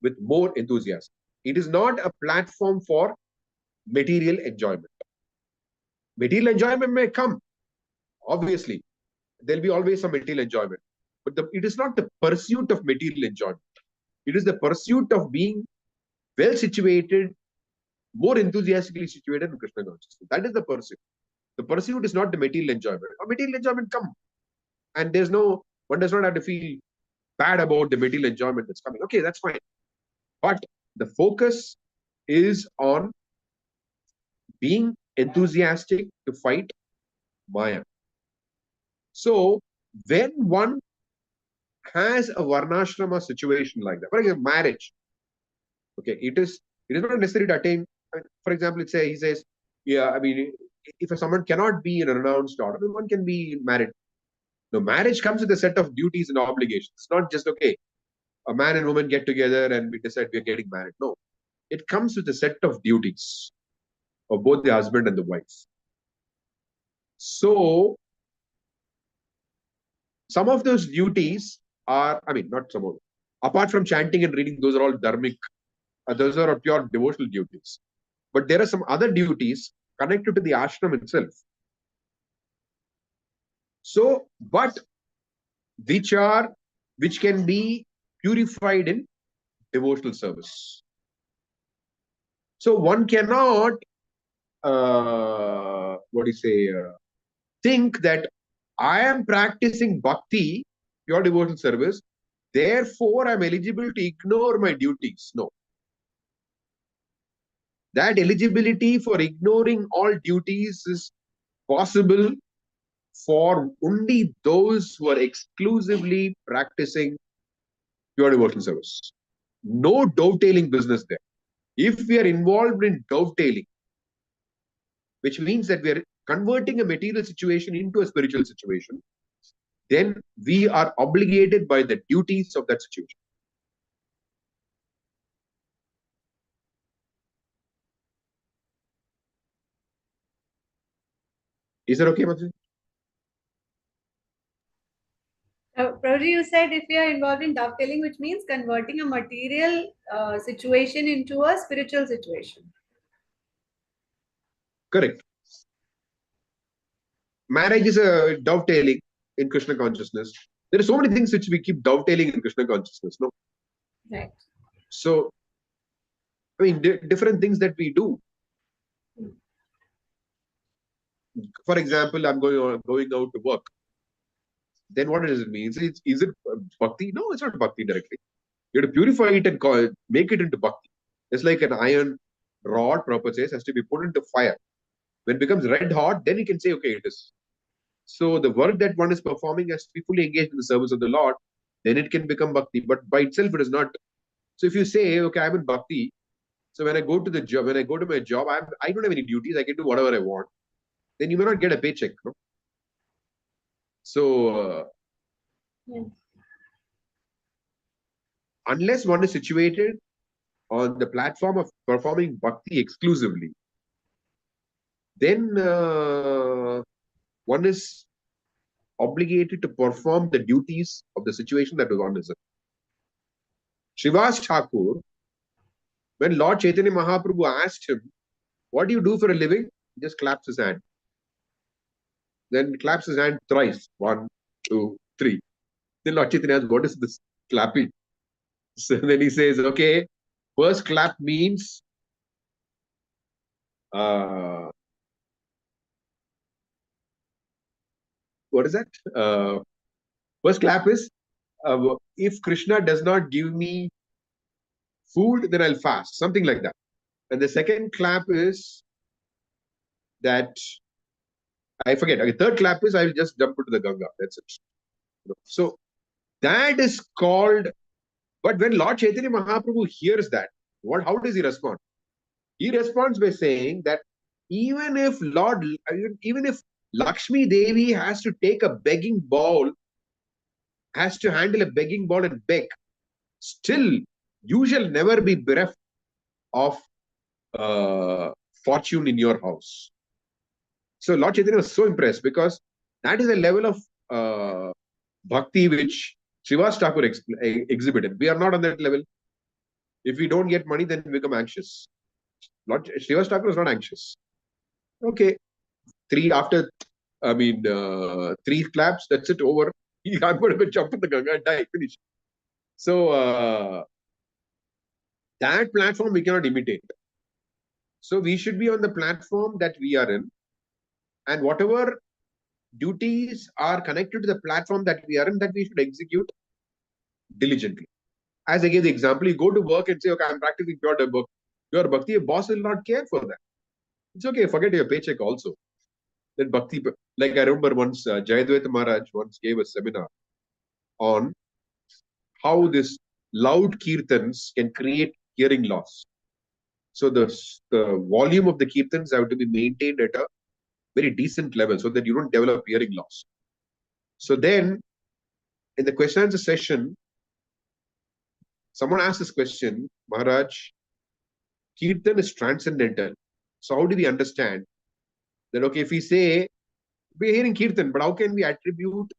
with more enthusiasm. It is not a platform for material enjoyment. Material enjoyment may come, obviously. There'll be always some material enjoyment. But it is not the pursuit of material enjoyment. It is the pursuit of being well situated, more enthusiastically situated in Krishna consciousness. That is the pursuit. The pursuit is not the material enjoyment. A material enjoyment comes. And one does not have to feel bad about the material enjoyment that's coming. Okay, that's fine. But the focus is on being enthusiastic to fight Maya. So when one has a Varnashrama situation like that, for example, marriage, okay, it is not necessary to attain. For example, he says, yeah, I mean, if someone cannot be in a renounced order, then one can be married. No, marriage comes with a set of duties and obligations. It's not just, okay, a man and woman get together and we decide we're getting married. No, it comes with a set of duties of both the husband and the wife. So, some of those duties are, I mean, not some of them. Apart from chanting and reading, those are all dharmic. Those are pure devotional duties. But there are some other duties connected to the ashram itself. So, but which can be purified in devotional service. So one cannot, think that I am practicing bhakti, pure devotional service, therefore I'm eligible to ignore my duties. No. That eligibility for ignoring all duties is possible for only those who are exclusively practicing pure devotional service. No dovetailing business there. If we are involved in dovetailing, which means that we are converting a material situation into a spiritual situation, then we are obligated by the duties of that situation. Is that okay, Madhu? Prabhuji, you said if we are involved in dovetailing, which means converting a material situation into a spiritual situation. Correct. Marriage is a dovetailing in Krishna consciousness. There are so many things which we keep dovetailing in Krishna consciousness, no? Right. So, I mean, different things that we do. For example, I'm going out to work. Then what does it mean? Is it bhakti? No, it's not bhakti directly. You have to purify it and make it into bhakti. It's like an iron rod, Prabhupada says, has to be put into fire. When it becomes red hot, then you can say, okay, it is. So the work that one is performing has to be fully engaged in the service of the Lord, then it can become bhakti. But by itself, it is not. So if you say, okay, I'm in bhakti, so when I go to the job, when I go to my job, I don't have any duties. I can do whatever I want. Then you may not get a paycheck. No? So unless one is situated on the platform of performing bhakti exclusively, then one is obligated to perform the duties of the situation that one is in. Srivas Thakur, when Lord Chaitanya Mahaprabhu asked him, what do you do for a living? He just claps his hand. Then claps his hand thrice. 1, 2, 3. Then Lord Chaitanya asks, what is this clapping? So then he says, okay, first clap means what is that? First clap is if Krishna does not give me food, then I'll fast, something like that. And the second clap is that I forget. Okay, third clap is I will just jump into the Ganga. That's it. So that is called. But when Lord Chaitanya Mahaprabhu hears that, how does he respond? He responds by saying that even if Lakshmi Devi has to take a begging bowl, has to handle a begging bowl and beg, still you shall never be bereft of fortune in your house. So Lord Chaitanya was so impressed because that is a level of bhakti which Srivas Thakur exhibited. We are not on that level. If we don't get money, then we become anxious. Lord Srivas Thakur is not anxious. Okay, three claps, that's it, over. I'm going to jump in the Ganga and die, finish. So that platform we cannot imitate. So we should be on the platform that we are in, and whatever duties are connected to the platform that we are in, that we should execute diligently. As I gave the example, you go to work and say, okay, I'm practicing pure bhakti, your boss will not care for that. It's okay, forget your paycheck also. Then bhakti, like I remember once, Jayadvaita Maharaj once gave a seminar on how this loud kirtans can create hearing loss. So the volume of the kirtans have to be maintained at a very decent level so that you don't develop hearing loss. So then, in the question and answer session, someone asked this question, Maharaj, kirtan is transcendental. So how do we understand that, okay, if we say, we're hearing kirtan, but how can we attribute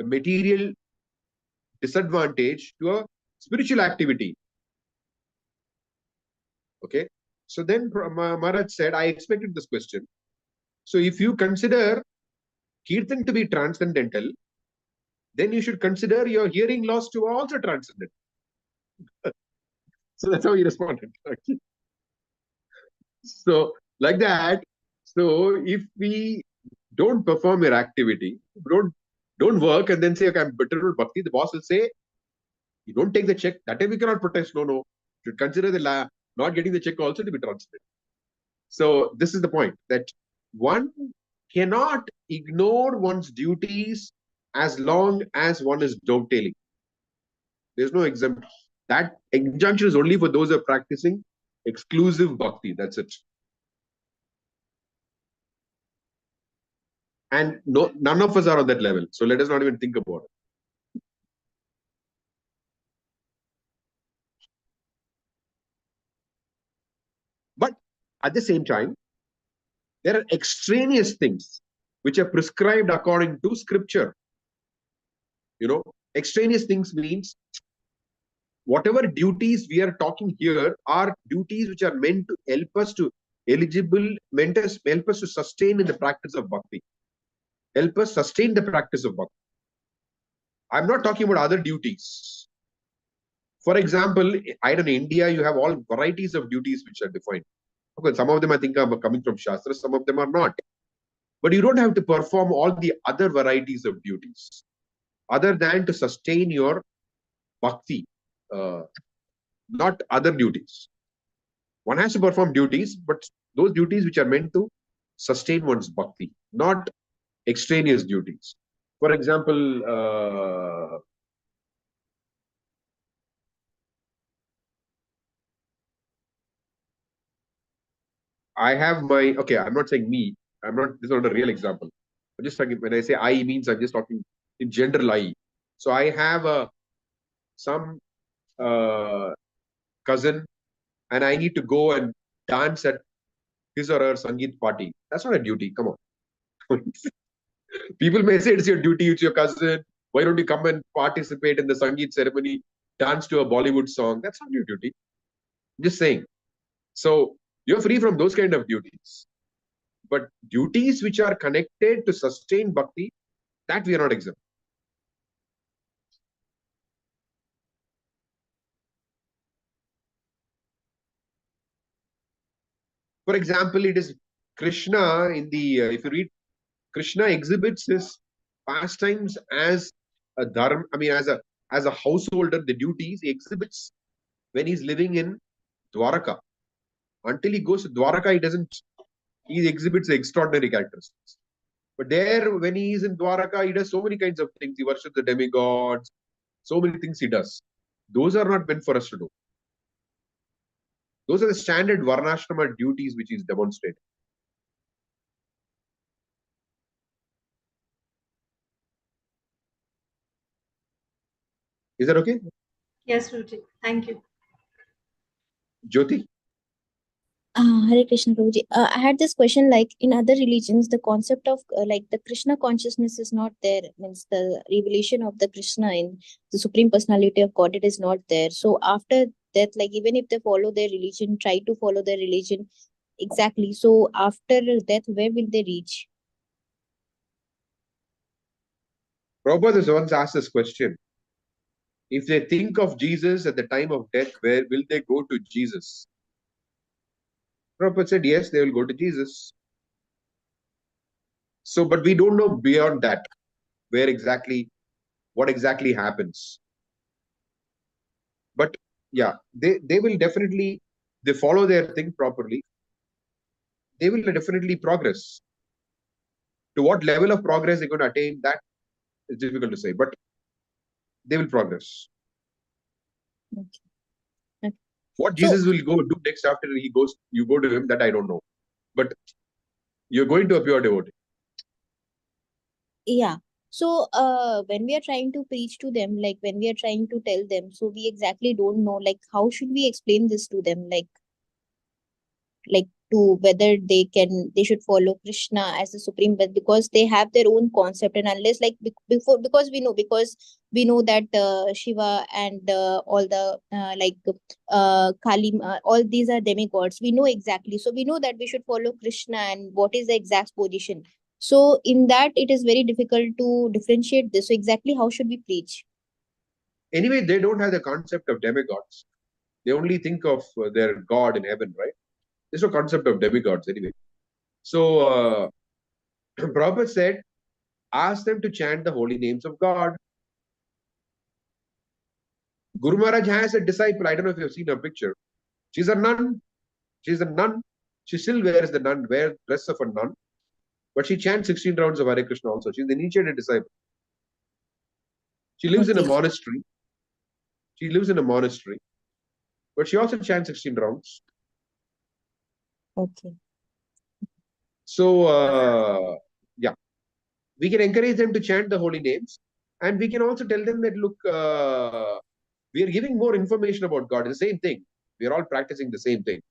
a material disadvantage to a spiritual activity? Okay. So then Maharaj said, I expected this question. So if you consider kirtan to be transcendental, then you should consider your hearing loss to also transcendental. So that's how he responded. Okay. So like that, so if we don't perform your activity, don't work and then say, okay, I'm better with bhakti, the boss will say, you don't take the check. That time we cannot protest. No. You should consider the not getting the check also to be transcendental. So this is the point, that one cannot ignore one's duties as long as one is dovetailing. There's no exemption. That injunction is only for those who are practicing exclusive bhakti. That's it. And none of us are on that level. So let us not even think about it. But at the same time, there are extraneous things which are prescribed according to scripture. Extraneous things means whatever duties we are talking here are duties which are meant to help us to help us to sustain in the practice of bhakti. Help us sustain the practice of bhakti. I'm not talking about other duties. For example, in India, you have all varieties of duties which are defined. Okay, some of them I think are coming from Shastra, some of them are not. But you don't have to perform all the other varieties of duties other than to sustain your bhakti, not other duties. One has to perform duties, but those duties which are meant to sustain one's bhakti, not extraneous duties. For example, I have my, okay, I'm not saying me, this is not a real example. I'm just talking, when I say I means I'm just talking in general I. So I have some cousin and I need to go and dance at his or her Sangeet party. That's not a duty. Come on. People may say it's your duty, it's your cousin. Why don't you come and participate in the Sangeet ceremony, dance to a Bollywood song? That's not your duty. I'm just saying. So you're free from those kind of duties. But duties which are connected to sustain bhakti, that we are not exempt. For example, it is Krishna in the, if you read, Krishna exhibits his pastimes as a dharma, I mean, as a householder, the duties he exhibits when he's living in Dwaraka. Until he goes to Dwaraka, he exhibits extraordinary characteristics. But there, when he is in Dwaraka, he does so many kinds of things. He worships the demigods, so many things he does. Those are not meant for us to do. Those are the standard Varnashrama duties which is demonstrated. Is that okay? Yes, Ruchi. Thank you. Jyoti? Hare Krishna Prabhuji. I had this question, like in other religions, the concept of like the Krishna consciousness is not there. Means the revelation of the Krishna in the Supreme Personality of God, it is not there. So after that, like even if they follow their religion, try to follow their religion exactly. So after death, where will they reach? Prabhupada once asked this question. If they think of Jesus at the time of death, where will they go to Jesus? Prabhupada said, yes, they will go to Jesus. So, but we don't know beyond that, what exactly happens. But yeah, they will definitely, they follow their thing properly, they will definitely progress. To what level of progress they're going to attain, that is difficult to say, but they will progress. Okay. Okay. What Jesus will go do next after you go to him, that I don't know. But you're going to a pure devotee. Yeah. So when we are trying to preach to them, like when we are trying to tell them, so we exactly don't know, like how should we explain this to them, like to whether they should follow Krishna as the supreme, but because they have their own concept, and unless like because we know that Shiva and all the Kali, all these are demigods. We know exactly, so we know that we should follow Krishna and what is the exact position. So in that, it is very difficult to differentiate this. So exactly how should we preach? Anyway, they don't have the concept of demigods. They only think of their God in heaven, right? There's no concept of demigods anyway. So Prabhupada said, ask them to chant the holy names of God. Guru Maharaj has a disciple. I don't know if you've seen her picture. She's a nun. She's a nun. She still wears the dress of a nun. But she chants 16 rounds of Hare Krishna also. She's the initiated disciple. She lives in a Okay. monastery. But she also chants 16 rounds. Okay. So, yeah, we can encourage them to chant the holy names. And we can also tell them that, look, we are giving more information about God. It's the same thing. We are all practicing the same thing.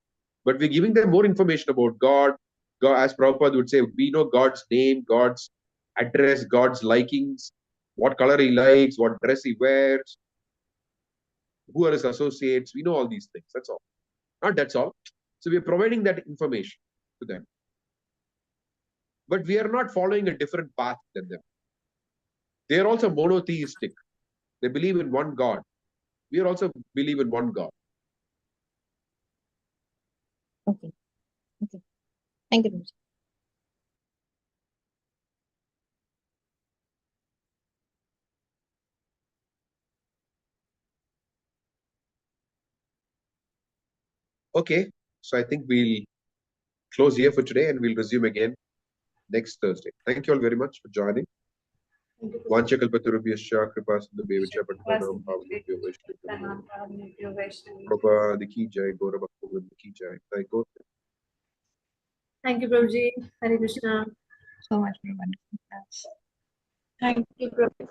But we're giving them more information about God. God, as Prabhupada would say, we know God's name, God's address, God's likings, what color he likes, what dress he wears, who are his associates. We know all these things. That's all. Not that's all. So we are providing that information to them. But we are not following a different path than them. They are also monotheistic. They believe in one God. We also believe in one God. Okay. Okay. Thank you. Okay. So I think we'll close here for today and we'll resume again next Thursday. Thank you all very much for joining. Vancha kalpatarubhyascha kripa sindhu bevacha pattanam bhavnebhyo vaishnavyo Prabhupada ki jai, Gaura Bhakta ki jai. Thank you. Thank you, Prabhuji. Hare Krishna. So much for wonderful class. Thank you, Prabhu.